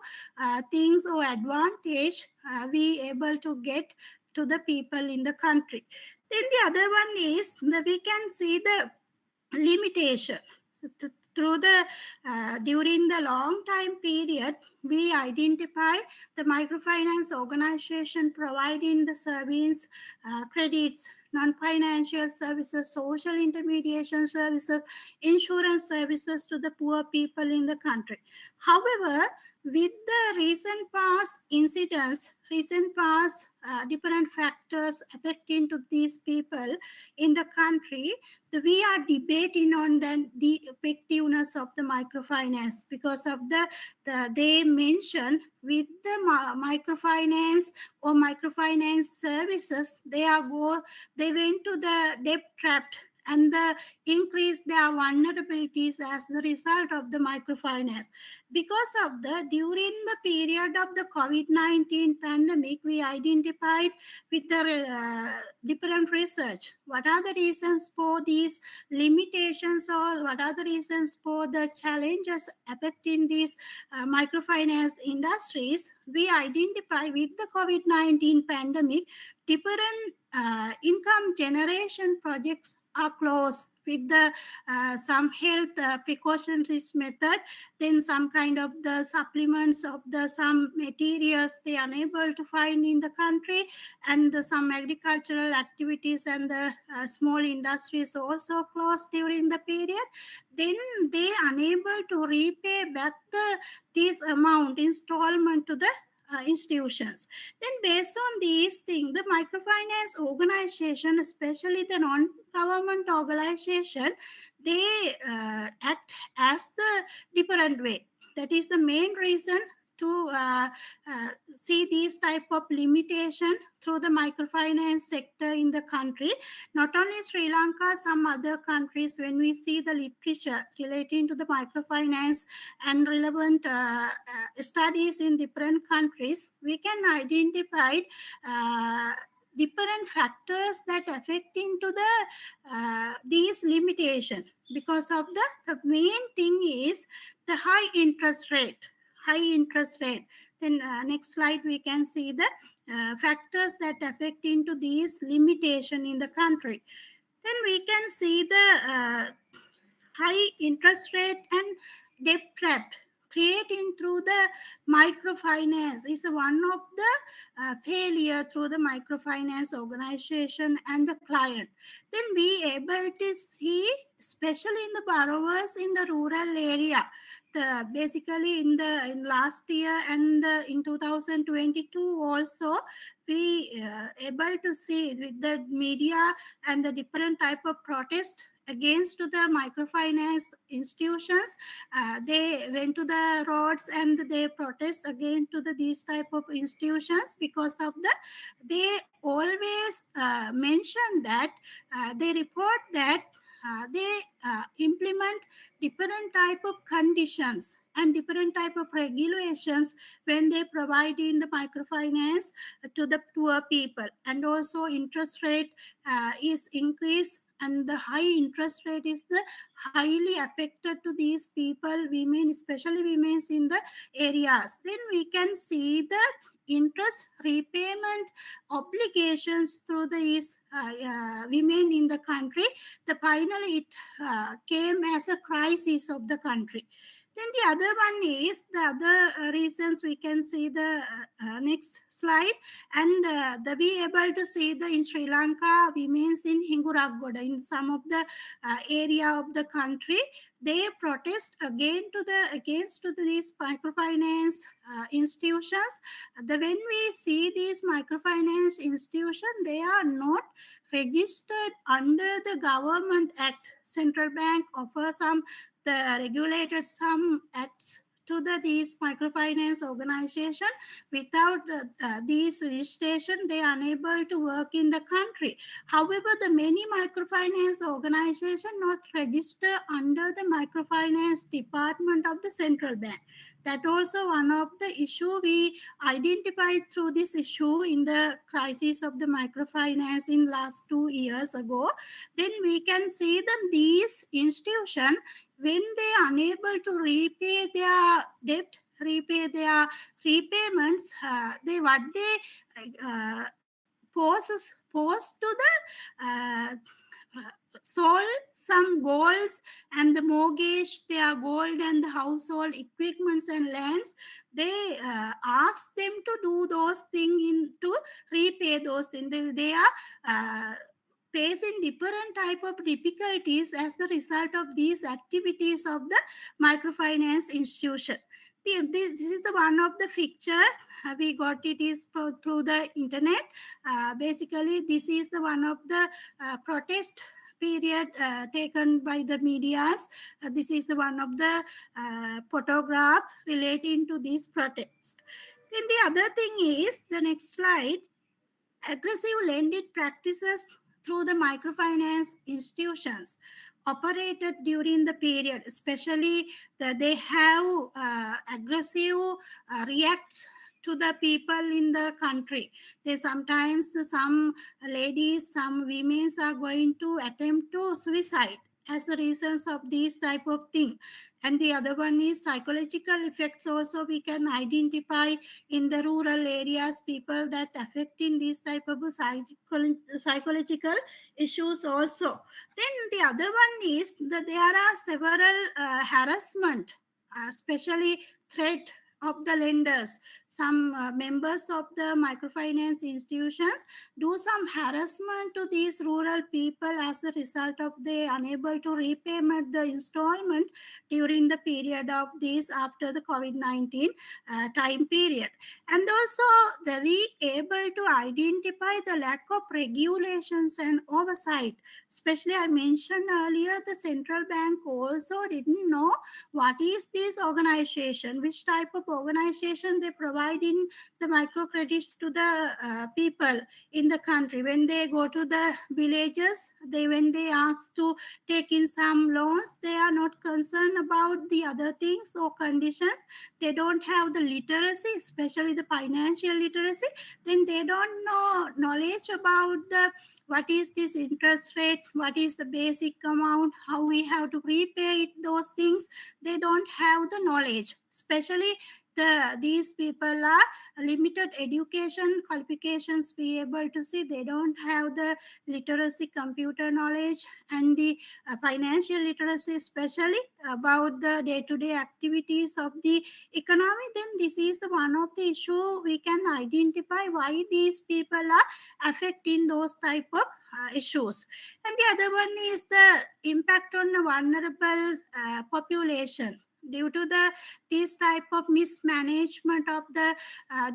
things or advantage we able to get to the people in the country. Then the other one is that we can see the limitation through the during the long time period. We identify the microfinance organization providing the service, credits, non-financial services, social intermediation services, insurance services to the poor people in the country. However, with the recent past incidents, recent past different factors affecting to these people in the country, we are debating on the effectiveness of the microfinance, because of they mention with the microfinance or microfinance services, they went to the debt trap and increase their vulnerabilities as the result of the microfinance. Because of during the period of the COVID-19 pandemic, we identified with the different research what are the reasons for these limitations, or what are the reasons for the challenges affecting these microfinance industries. We identify with the COVID-19 pandemic, different income generation projects are closed with the some health precautionary method. Then some kind of the supplements of the some materials they are unable to find in the country, and some agricultural activities and the small industries also closed during the period. Then they unable to repay back this amount installment to the institutions. Then based on these things, the microfinance organization, especially the non-government organization, they act as the different way. That is the main reason to see these type of limitation through the microfinance sector in the country. Not only Sri Lanka, some other countries, when we see the literature relating to the microfinance and relevant studies in different countries, we can identify different factors that affect into the these limitation. Because of the main thing is the high interest rate. Then next slide, we can see the factors that affect into these limitation in the country. Then we can see the high interest rate and debt trap creating through the microfinance is one of the failure through the microfinance organization and the client. Then we able to see, especially in the borrowers in the rural area, basically in last year and in 2022 also, we able to see with the media and the different type of protest against the microfinance institutions. They went to the roads and they protest against to these type of institutions because of they always mention that they report that they implement different type of conditions and different type of regulations when they provide in the microfinance to the poor people. And also interest rate is increased, and the high interest rate is the highly affected to these people, women, especially women in the areas. Then we can see the interest repayment obligations through these women in the country. Finally, it came as a crisis of the country. Then the other one is the other reasons. We can see the next slide, and we able to see the in Sri Lanka women's in Hinguragoda in some of the area of the country, they protest against these microfinance institutions. When we see these microfinance institutions, they are not registered under the government act. Central bank offers some the regulated some acts to these microfinance organization. Without these registration, they are unable to work in the country. However, the many microfinance organization not register under the microfinance department of the central bank. That also one of the issue we identified through this issue in the crisis of the microfinance in last 2 years ago. Then we can see them these institutions, when they are unable to repay their debt, repay their repayments, they pose to the sold some golds and the mortgage their gold and the household equipments and lands. They ask them to do those things to repay those things. They are facing different type of difficulties as the result of these activities of the microfinance institution. This is the one of the picture we got. It is through the internet. Basically, this is the one of the protest period taken by the medias. This is the one of the photograph relating to this protest. Then the other thing is the next slide. Aggressive lending practices through the microfinance institutions operated during the period, especially they have aggressive reacts to the people in the country. They sometimes some ladies, some women are going to attempt to suicide as the reasons of these type of thing. And the other one is psychological effects also we can identify in the rural areas, people that affecting these type of psychological issues also. Then the other one is that there are several harassment, especially threat of the lenders. Some members of the microfinance institutions do some harassment to these rural people as a result of they unable to repayment the installment during the period of this after the COVID-19 time period. And also we able to identify the lack of regulations and oversight. Especially I mentioned earlier, the central bank also didn't know what is this organization, which type of organization, they providing the microcredits to the people in the country. When they go to the villages, when they ask to take in some loans, they are not concerned about the other things or conditions. They don't have the literacy, especially the financial literacy. Then they don't know knowledge about the what is this interest rate, what is the basic amount, how we have to repay it, those things. They don't have the knowledge, especially these people are limited education qualifications. Be able to see they don't have the literacy, computer knowledge, and the financial literacy, especially about the day-to-day activities of the economy. Then this is the one of the issue we can identify why these people are affecting those type of issues. And the other one is the impact on the vulnerable population due to this type of mismanagement of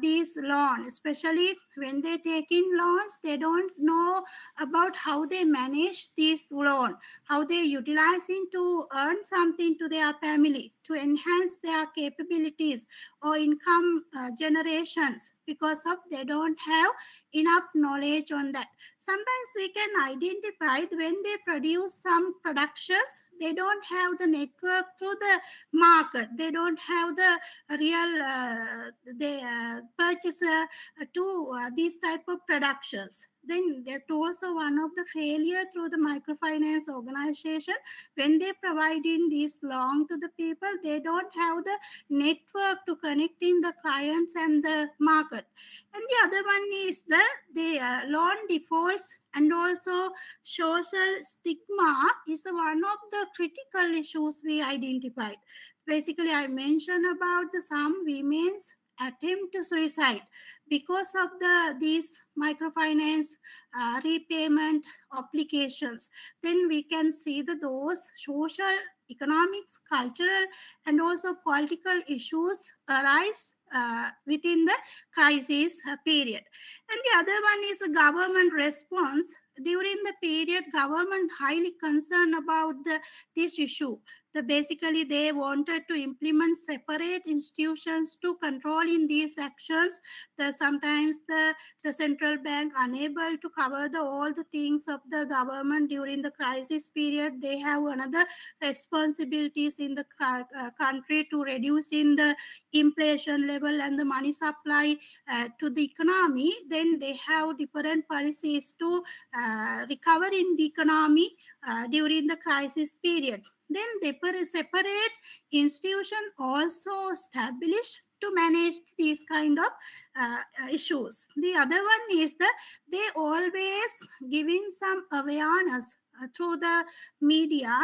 these loans. Especially when they take in loans, they don't know about how they manage this loan, how they utilize it to earn something to their family, to enhance their capabilities or income generations, because of they don't have enough knowledge on that. Sometimes we can identify when they produce some productions, they don't have the network through the market. They don't have the real purchaser to these type of productions. Then that also one of the failure through the microfinance organization. When they provide in this loan to the people, they don't have the network to connecting the clients and the market. And the other one is the loan defaults and also social stigma is one of the critical issues we identified. Basically, I mentioned about some women's attempt to suicide because of these microfinance repayment applications. Then we can see those social, economics, cultural, and also political issues arise within the crisis period. And the other one is the government response. During the period, government highly concerned about this issue. Basically, they wanted to implement separate institutions to control in these actions. Sometimes the central bank unable to cover all the things of the government during the crisis period. They have another responsibilities in the country to reduce in the inflation level and the money supply to the economy. Then they have different policies to recover in the economy during the crisis period. Then they separate institution also established to manage these kind of issues. The other one is they always giving some awareness through the media.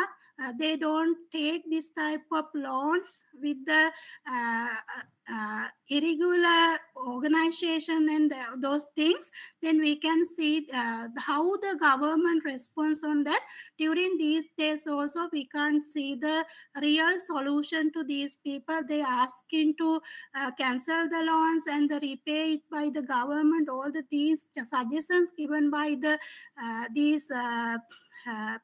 They don't take this type of loans with the irregular organization and those things. Then we can see how the government responds on that. During these days also, we can't see the real solution to these people. They asking to cancel the loans and repay it by the government. All these suggestions given by these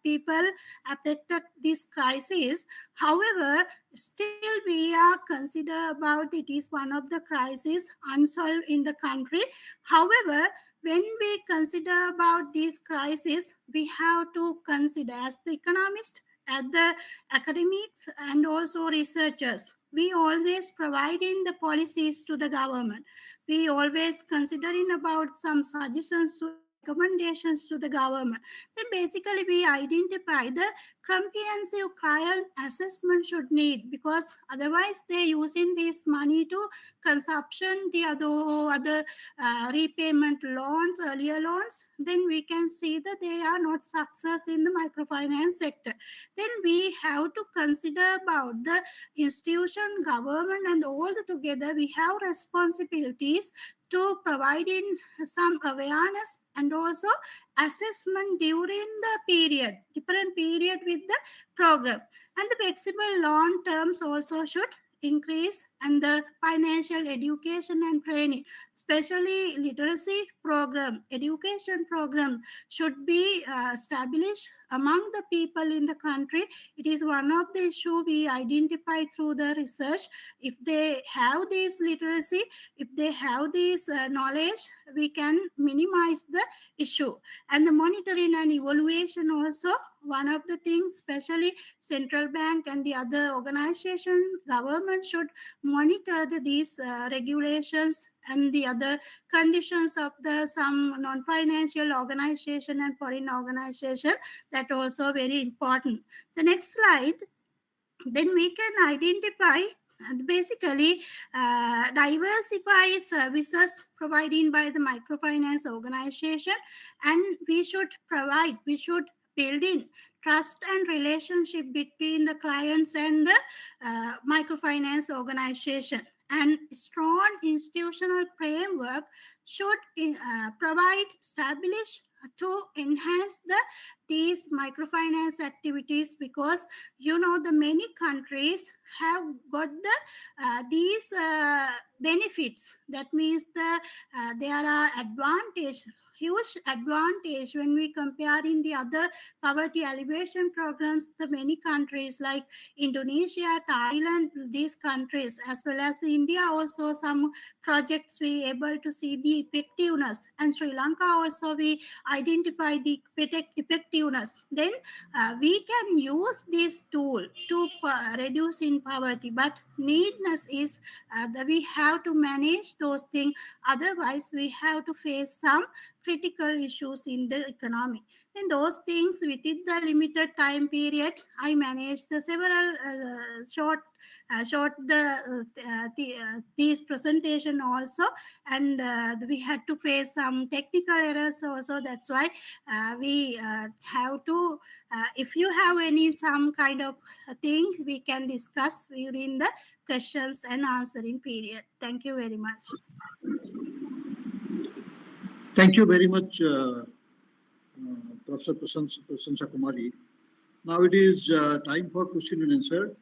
people affected this crisis. However, still we are consider about it is one of the crises unsolved in the country. However, when we consider about this crisis, we have to consider as the economist, as the academics, and also researchers. We always providing the policies to the government. We always considering about some suggestions to recommendations to the government. Then basically we identify the comprehensive client assessment should need, because otherwise they're using this money to consumption, the other repayment loans, earlier loans. Then we can see that they are not success in the microfinance sector. Then we have to consider about the institution, government, and all together we have responsibilities to providing some awareness and also assessment during the period, different period with the program. And the flexible loan terms also should increase and the financial education and training, especially literacy program, education program should be established among the people in the country. It is one of the issue we identify through the research. If they have this literacy, if they have this knowledge, we can minimize the issue. And the monitoring and evaluation also, one of the things, especially central bank and the other organization, government should monitor these regulations and the other conditions of the some non-financial organization and foreign organization. That also very important. The next slide, then we can identify and basically diversify services provided by the microfinance organization, and we should build in trust and relationship between the clients and the microfinance organization, and strong institutional framework should provide establish to enhance these microfinance activities, because the many countries have got these benefits. That means there are huge advantage when we compare in the other poverty alleviation programs. The many countries like Indonesia, Thailand, these countries, as well as India also, some projects we able to see the effectiveness, and Sri Lanka also we identify the effectiveness. Then we can use this tool to reduce in poverty, but needness is that we have to manage those things. Otherwise, we have to face some critical issues in the economy. Then those things within the limited time period, I managed the several these presentation also, and we had to face some technical errors also. That's why we have to if you have any some kind of thing, we can discuss during the questions and answering period. Thank you very much. Thank you very much, Professor Prasansa Kumari. Now it is time for question and answer.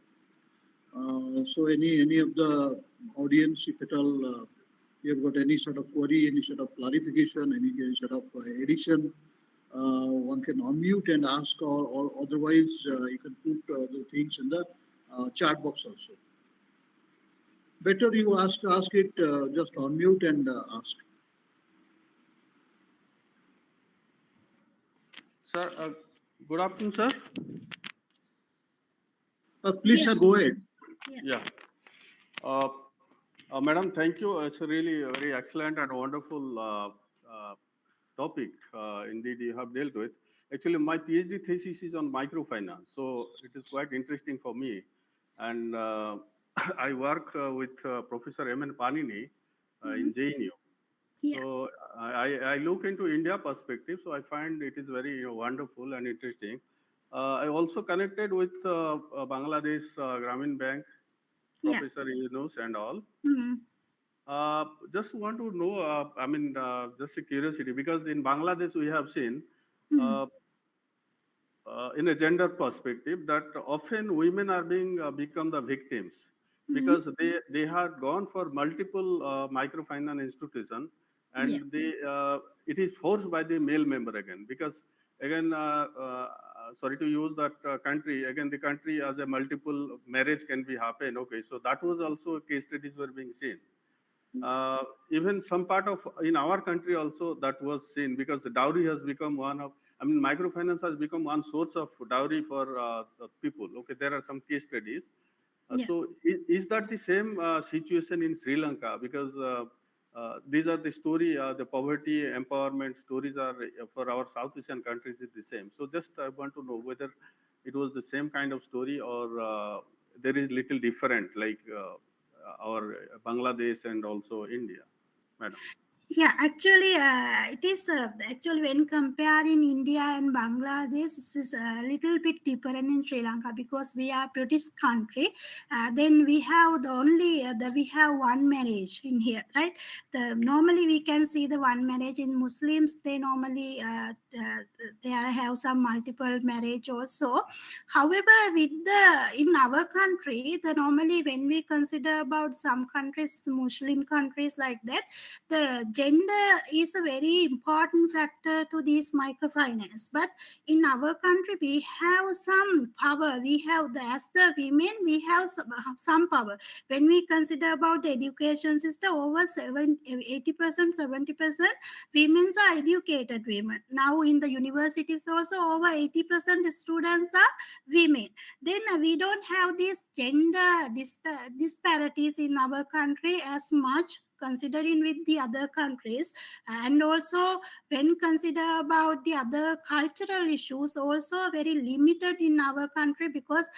So any of the audience, if at all you have got any sort of query, any sort of clarification, any sort of addition, one can unmute and ask, or otherwise you can put the things in the chat box also. Better you ask it, just unmute and ask. Sir, good afternoon, sir. Please, Yes. sir, go ahead. Yeah. Madam, thank you. It's a really very excellent and wonderful topic. Indeed, you have dealt with. Actually, my PhD thesis is on microfinance, so it is quite interesting for me. And I work with Professor M.N. Panini in JNU. Yeah. So I look into India perspective, so I find it is very wonderful and interesting. I also connected with Bangladesh Grameen Bank, Yeah. Professor Yunus and all. Mhm. Just want to know, just a curiosity, because in Bangladesh we have seen Mhm. in a gender perspective that often women are being become the victims Mhm. because they had gone for multiple microfinance institution, and Yeah. they it is forced by the male member again, because again sorry to use that country again, the country as a multiple marriage can be happen. Okay, so that was also case studies were being seen. Even some part of in our country also that was seen, because the dowry has become one of, microfinance has become one source of dowry for the people. Okay, there are some case studies. Yeah. So is that the same situation in Sri Lanka? Because these are the story, the poverty empowerment stories are for our South Asian countries is the same. So just I want to know whether it was the same kind of story, or there is little different, like our Bangladesh and also India, madam. Yeah, actually, it is actually when comparing India and Bangladesh, this is a little bit different in Sri Lanka because we are British country. Then we have the only we have one marriage in here, right? Normally we can see the one marriage in Muslims. They normally they have some multiple marriage also. However, with the in our country, the normally when we consider about some countries, Muslim countries like that, the gender is a very important factor to these microfinance. But in our country we have some power, we have as the women we have some power. When we consider about the education system, over 80%, 70% women are educated women. Now in the universities also over 80% students are women. Then we don't have these gender disparities in our country as much considering with the other countries. And also when consider about the other cultural issues, also very limited in our country because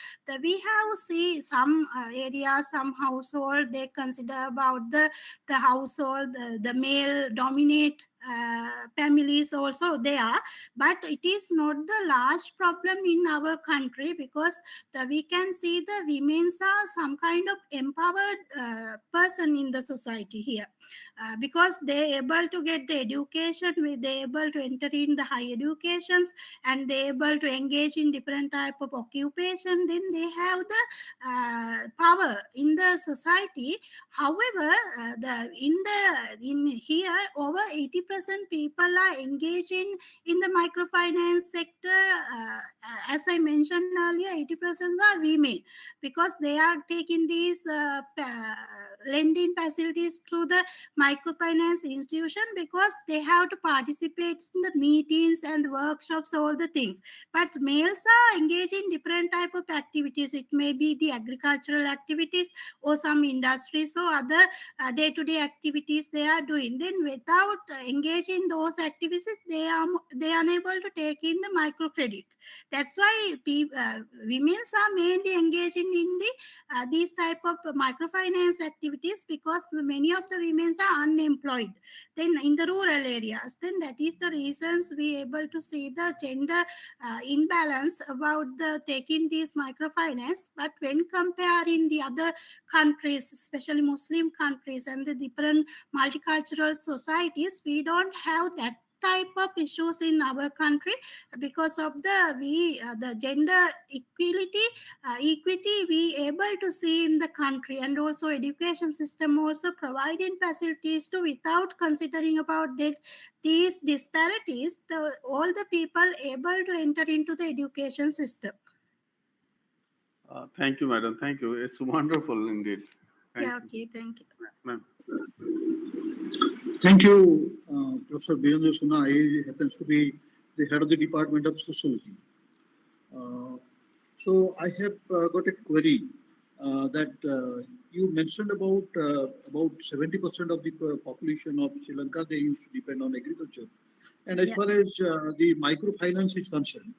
we have see some areas, some household they consider about the household, the male dominate families also there. But it is not the large problem in our country because we can see the women are some kind of empowered person in the society here, because they able to get the education, they able to enter in the high educations, and they able to engage in different type of occupation. Then they have the power in the society. However, in here over 80% people are engaging in the microfinance sector. As I mentioned earlier, 80% are women because they are taking these lending facilities through the microfinance institution because they have to participate in the meetings and workshops, all the things. But males are engaged in different type of activities. It may be the agricultural activities or some industries or other day-to-day activities they are doing. Then without engaging those activities, they are unable to take in the microcredits. That's why women are mainly engaging in the these type of microfinance activities because many of the women are unemployed. Then in the rural areas, then that is the reasons we able to see the gender imbalance about the taking these microfinance. But when comparing the other countries, especially Muslim countries and the different multicultural societies, we don't have that type of issues in our country because of the gender equity we able to see in the country. And also education system also providing facilities to, without considering about that these disparities, all the people able to enter into the education system. Thank you, madam. Thank you. It's wonderful indeed. Thank you. Okay, thank you. Ma'am. Thank you, Professor Birendra Suna. I happens to be the head of the Department of Sociology. So I have got a query that you mentioned about 70% of the population of Sri Lanka, they used to depend on agriculture. And as far as the microfinance is concerned,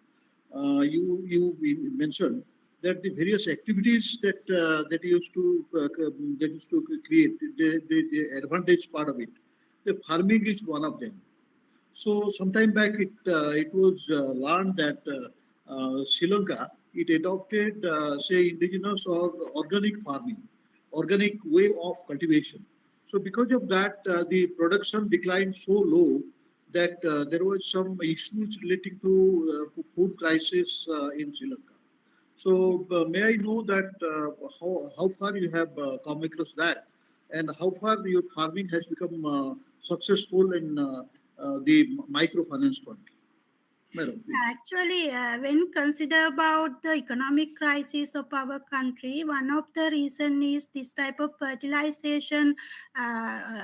you mentioned that the various activities that used to create the advantage part of it. The farming is one of them. So sometime back, it was learned that Sri Lanka it adopted say indigenous or organic farming, organic way of cultivation. So because of that, the production declined so low that there was some issues relating to food crisis in Sri Lanka. So may I know that how far you have come across that, and how far your farming has become successful in the microfinance fund? Madam, please. Actually, when consider about the economic crisis of our country, one of the reason is this type of fertilization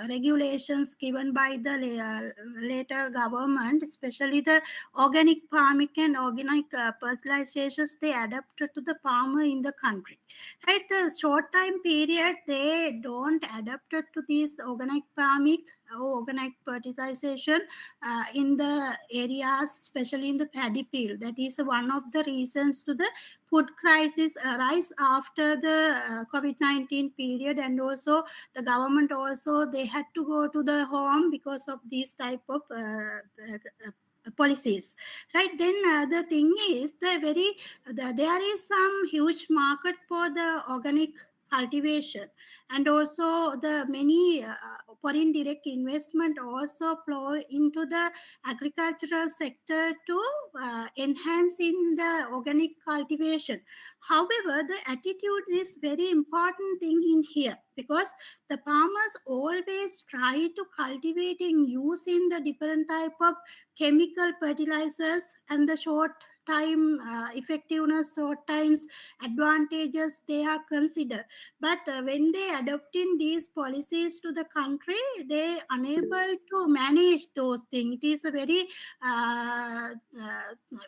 regulations given by the later government, especially the organic farming and organic fertilizations they adapted to the farmer in the country. At the short time period, they don't adapt to this organic farming organic fertilization in the areas, especially in the paddy field. That is one of the reasons to the food crisis arise after the COVID-19 period, and also the government also they had to go to the home because of these type of policies, right? Then the thing is there is some huge market for the organic cultivation, and also the many foreign direct investment also flow into the agricultural sector to enhance in the organic cultivation. However, the attitude is very important thing in here, because the farmers always try to cultivate and using the different type of chemical fertilizers, and the short time effectiveness, short times advantages they are considered. But when they adopting these policies to the country, they unable to manage those things. It is a very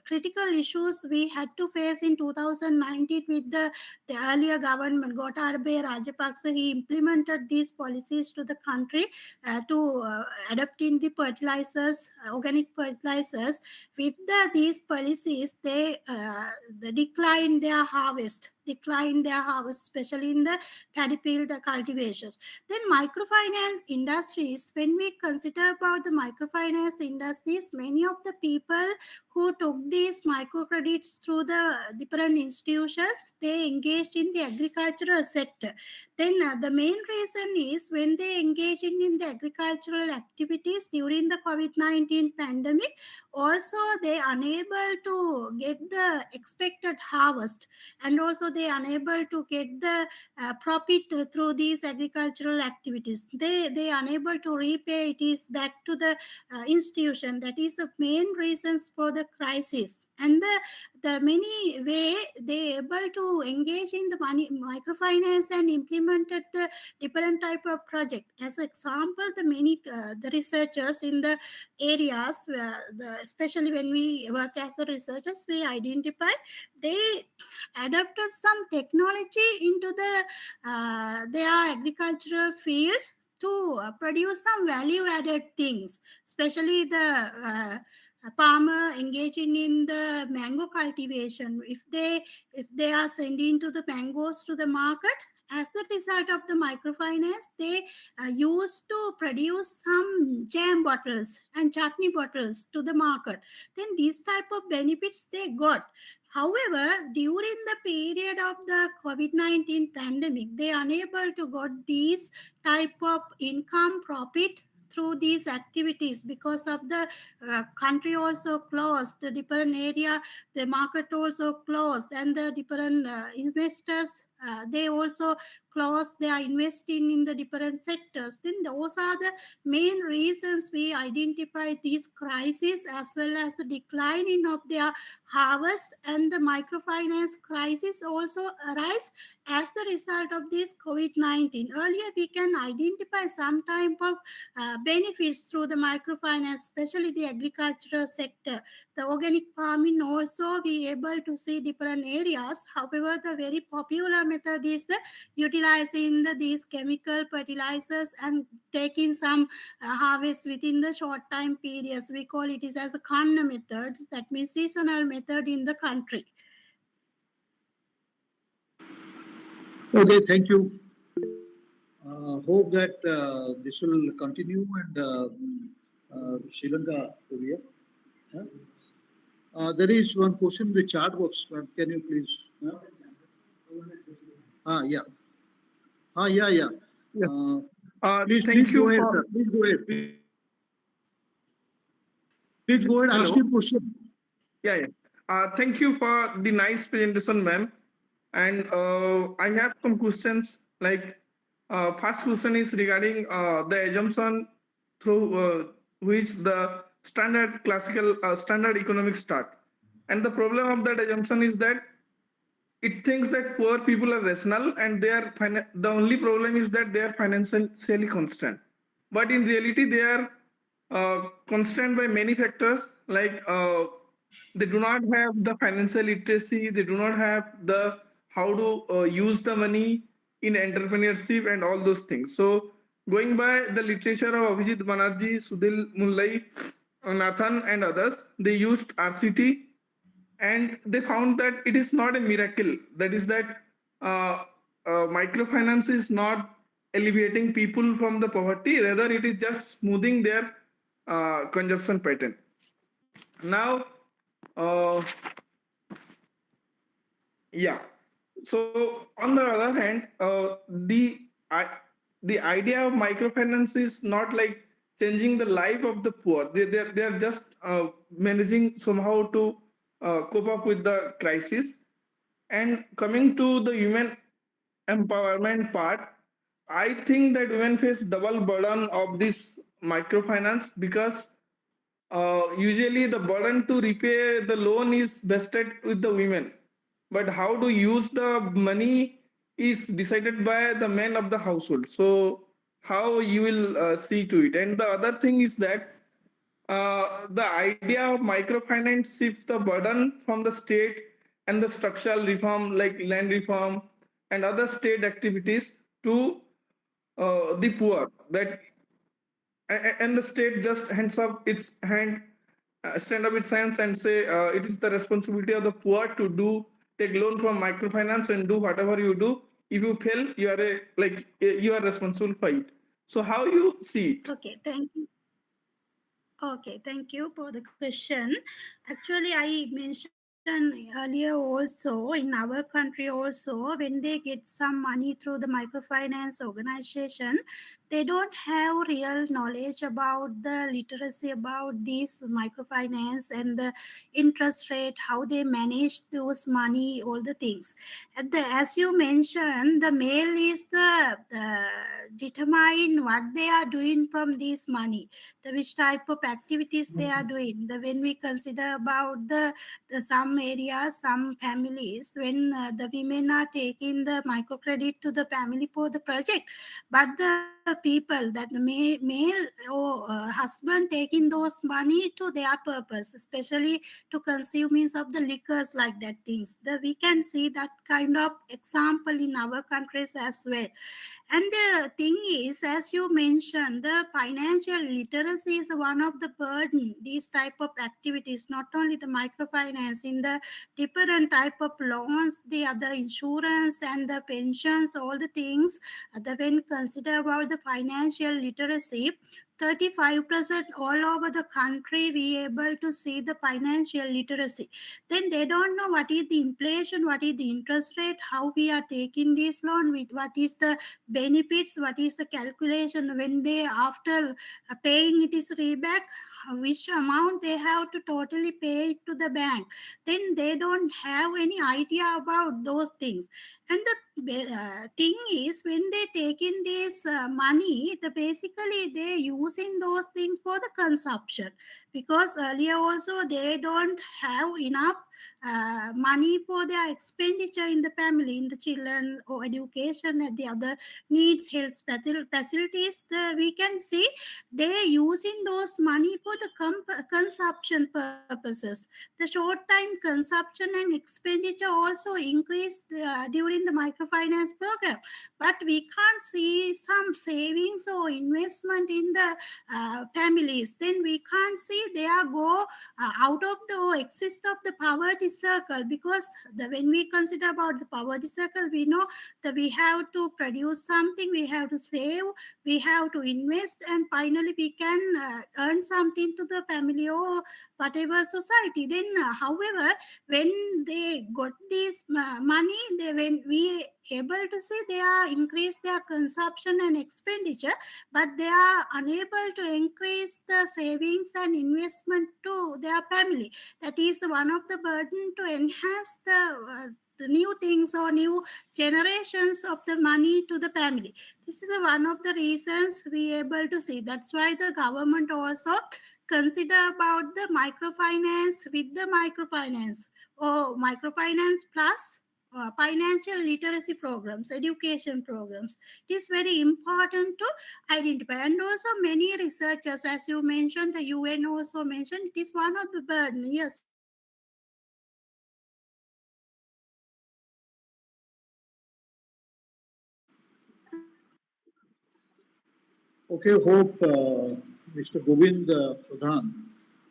critical issues we had to face in 2019 with the earlier government. Gotabaya Rajapaksa, he implemented these policies to the country to adopting the fertilizers, organic fertilizers. With these policies, they decline their harvest, especially in the paddy field cultivations. Then microfinance industries, when we consider about the microfinance industries, many of the people who took these microcredits through the different institutions, they engaged in the agricultural sector. Then the main reason is when they engage in the agricultural activities during the COVID-19 pandemic, also they unable to get the expected harvest, and also they unable to get the profit through these agricultural activities. They unable to repay it is back to the institution. That is the main reasons for the crisis. And the many way they able to engage in the microfinance and implemented the different type of project. As example, the many the researchers in the areas especially when we work as the researchers, we identify they adapted some technology into the their agricultural field to produce some value added things, especially the farmer engaging in the mango cultivation. If they are sending to the mangoes to the market, as the result of the microfinance, they used to produce some jam bottles and chutney bottles to the market. Then these type of benefits they got. However, during the period of the COVID-19 pandemic, they are unable to got these type of income profit through these activities because of the country also closed, the different area, the market also closed, and the different investors, they also closed, they are investing in the different sectors. Then those are the main reasons we identify these crises, as well as the declining of their harvest, and the microfinance crisis also arise as the result of this COVID-19. Earlier, we can identify some type of benefits through the microfinance, especially the agricultural sector. The organic farming also be able to see different areas. However, the very popular method is the utilizing these chemical fertilizers and taking some harvest within the short time periods. We call it is as a kanna methods, that means seasonal method in the country. Okay, thank you. Hope that this will continue, and Sri Lanka area. There is one question in the chat box. Can you please? Yeah. Yeah. Please go ahead, sir. Please go ahead. Please go ahead. Ask your question. Yeah. Thank you for the nice presentation, ma'am. And I have some questions. Like, first question is regarding the assumption through which the standard economics start. And the problem of that assumption is that it thinks that poor people are rational, and the only problem is that they are financially constant. But in reality, they are constrained by many factors, like they do not have the financial literacy, they do not have the how to use the money in entrepreneurship and all those things. So going by the literature of Abhijit Banerjee, Sudhil Mullai, Nathan, and others, they used RCT and they found that it is not a miracle. That is that microfinance is not alleviating people from the poverty, rather it is just smoothing their consumption pattern. Now, uh, yeah. So on the other hand, the idea of microfinance is not like changing the life of the poor. They are just managing somehow to cope up with the crisis. And coming to the human empowerment part, I think that women face double burden of this microfinance because usually the burden to repay the loan is vested with the women, but how to use the money is decided by the men of the household. So how you will see to it. And the other thing is that the idea of microfinance shifts the burden from the state and the structural reform like land reform and other state activities to the poor, that and the state just hands up its hand, stand up its hands and say it is the responsibility of the poor to do take loan from microfinance and do whatever you do. If you fail, you are you are responsible for it. So how you see it? Okay, thank you. Okay, thank you for the question. Actually, I mentioned earlier also in our country also, when they get some money through the microfinance organization, they don't have real knowledge about the literacy about this microfinance and the interest rate, how they manage those money, all the things. As you mentioned, the male is the determine what they are doing from this money, the which type of activities they are doing. When we consider about the some areas, some families, when the women are taking the microcredit to the family for the project, but the people that the male or husband taking those money to their purpose, especially to consumings of the liquors like that things. We can see that kind of example in our countries as well. And the thing is, as you mentioned, the financial literacy is one of the burden. These type of activities, not only the microfinance, in the different type of loans, the other insurance and the pensions, all the things. When consider about the financial literacy, 35% all over the country we able to see the financial literacy. Then they don't know what is the inflation, what is the interest rate, how we are taking this loan, with what is the benefits, what is the calculation when they after paying it is reback, which amount they have to totally pay it to the bank. Then they don't have any idea about those things. And the thing is, when they take in this money, basically they using those things for the consumption, because earlier also they don't have enough money for their expenditure in the family, in the children or education and the other needs, health facilities. We can see they using those money for the consumption purposes. The short time consumption and expenditure also increased during the microfinance program, but we can't see some savings or investment in the families. Then we can't see they are go out of the or exist of the poverty circle, because when we consider about the poverty circle, we know that we have to produce something, we have to save, we have to invest, and finally we can earn something to the family or whatever society. Then however, when they got this money, when we able to see they are increase their consumption and expenditure, but they are unable to increase the savings and investment to their family. That is one of the burden to enhance the new things or new generations of the money to the family. This is one of the reasons we able to see. That's why the government also consider about the microfinance with the microfinance or microfinance plus financial literacy programs, education programs. It is very important to identify. And also many researchers, as you mentioned, the UN also mentioned, it is one of the burden. Yes, Okay, hope Mr. Govind Pradhan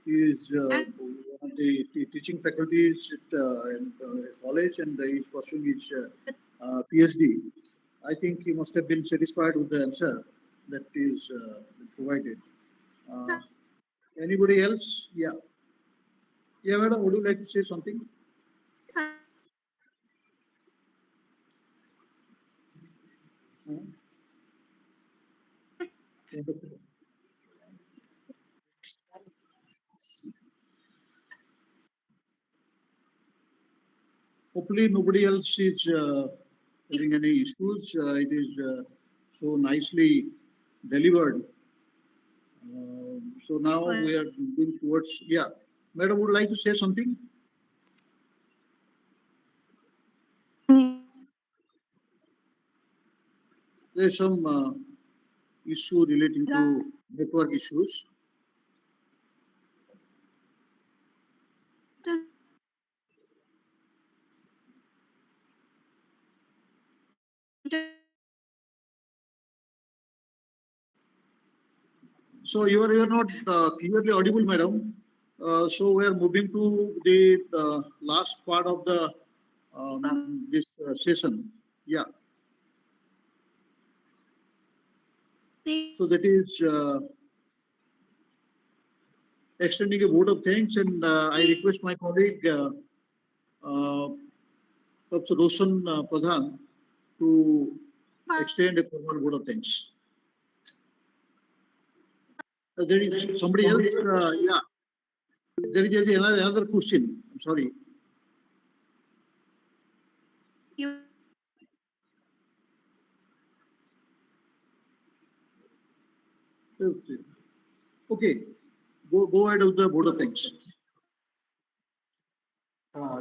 is one of the teaching faculties in college, and he is pursuing his PhD. I think he must have been satisfied with the answer that is provided. Uh, Anybody else? Yeah. Yeah, madam, would you like to say something? Hopefully, nobody else is having any issues. It is so nicely delivered. So now we are moving towards, yeah. Madam, would like to say something? There's some issue relating to network issues. So you are not clearly audible, madam. So we are moving to the last part of the this session. Yeah. So that is extending a vote of thanks, and I request my colleague Professor Roshan Pradhan to extend a formal vote of thanks. There is somebody else. Yeah, there is another question. I'm sorry. Okay. Okay. Go ahead with the vote of thanks.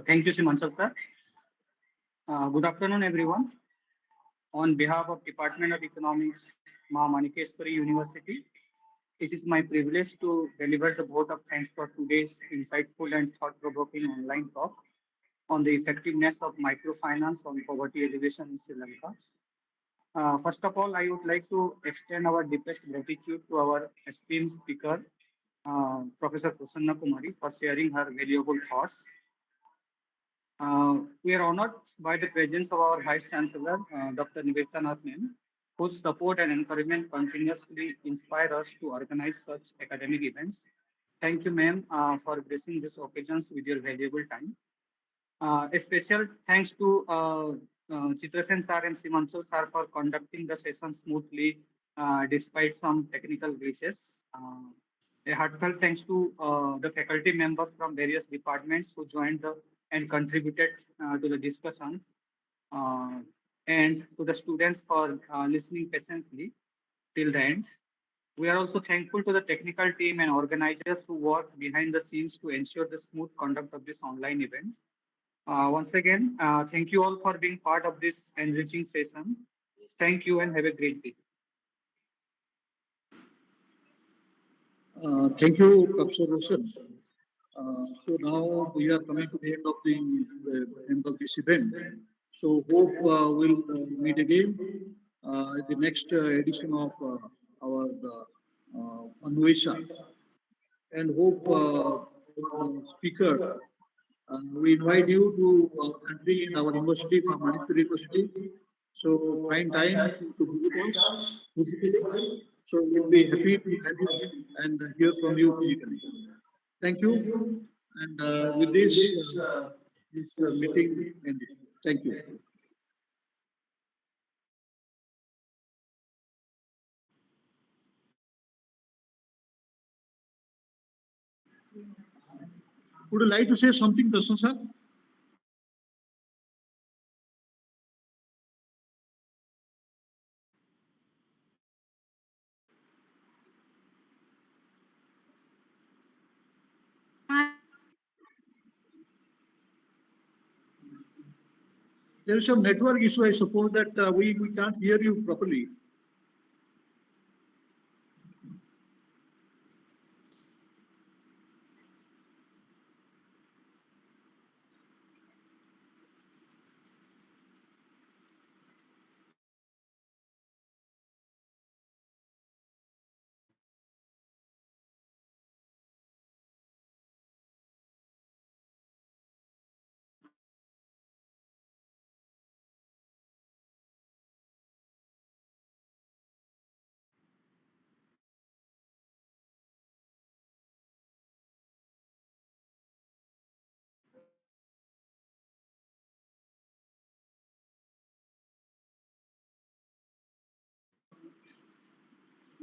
Thank you, Simansal sir. Good afternoon, everyone. On behalf of Department of Economics, Maa Manikeswari University, it is my privilege to deliver the vote of thanks for today's insightful and thought-provoking online talk on the effectiveness of microfinance on poverty alleviation in Sri Lanka. First of all, I would like to extend our deepest gratitude to our esteemed speaker, Professor Prasanna Kumari, for sharing her valuable thoughts. We are honored by the presence of our Vice Chancellor, Dr. Nivedita Nath ma'am, whose support and encouragement continuously inspire us to organize such academic events. Thank you, ma'am, for gracing these occasions with your valuable time. A special thanks to Chitrasen sir and Simanshu sir for conducting the session smoothly despite some technical glitches. A heartfelt thanks to the faculty members from various departments who joined and contributed to the discussion, uh, and to the students for listening patiently till the end. We are also thankful to the technical team and organizers who worked behind the scenes to ensure the smooth conduct of this online event. Once again, thank you all for being part of this enriching session. Thank you and have a great day. Thank you, Professor Roshan. So now we are coming to the end of this event. So hope we'll meet again at the next edition of our Anwesha, and hope our speaker. We invite you to our country and our university, Maa Manikeswari University. So find time to visit us physically. So we'll be happy to have you and hear from you physically. Thank you. And with this, this meeting ended. Thank you. Would you like to say something, Prasan sir? There is some network issue. I suppose that we can't hear you properly.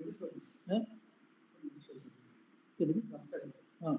Huh? Uh,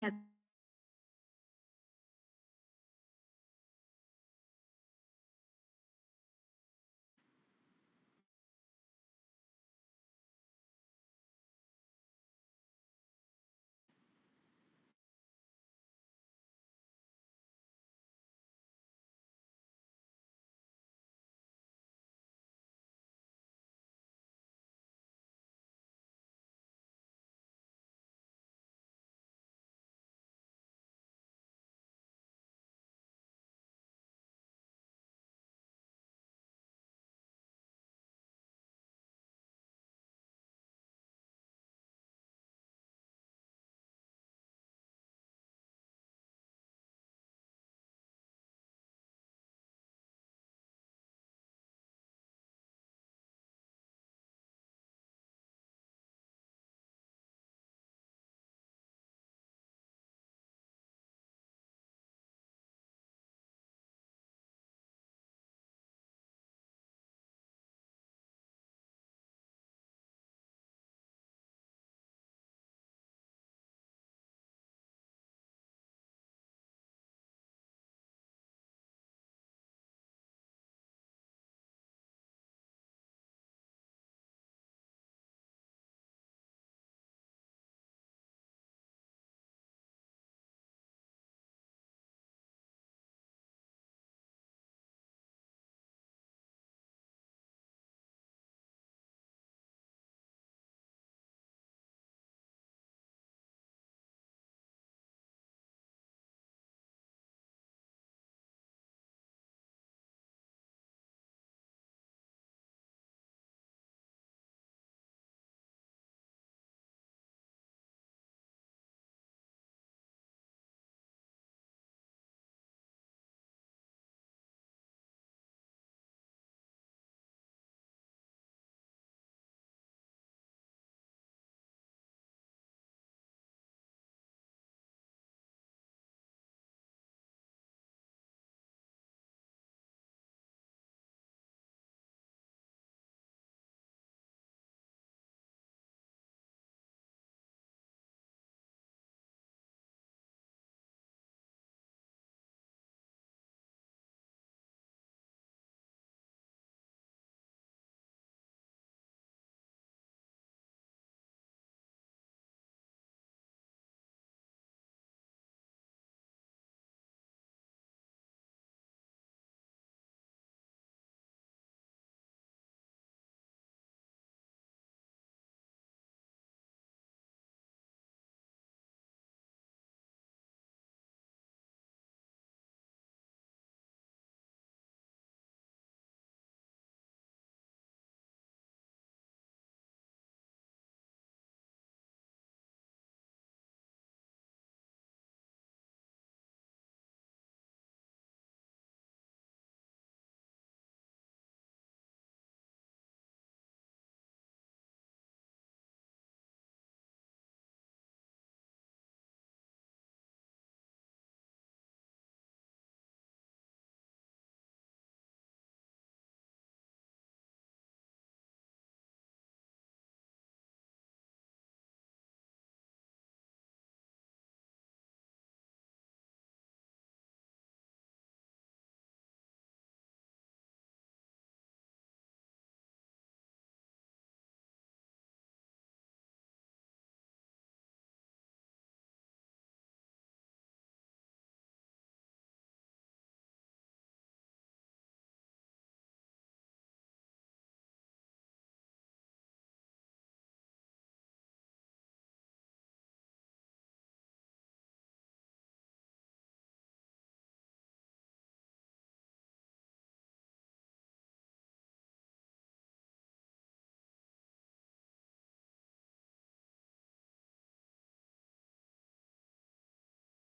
I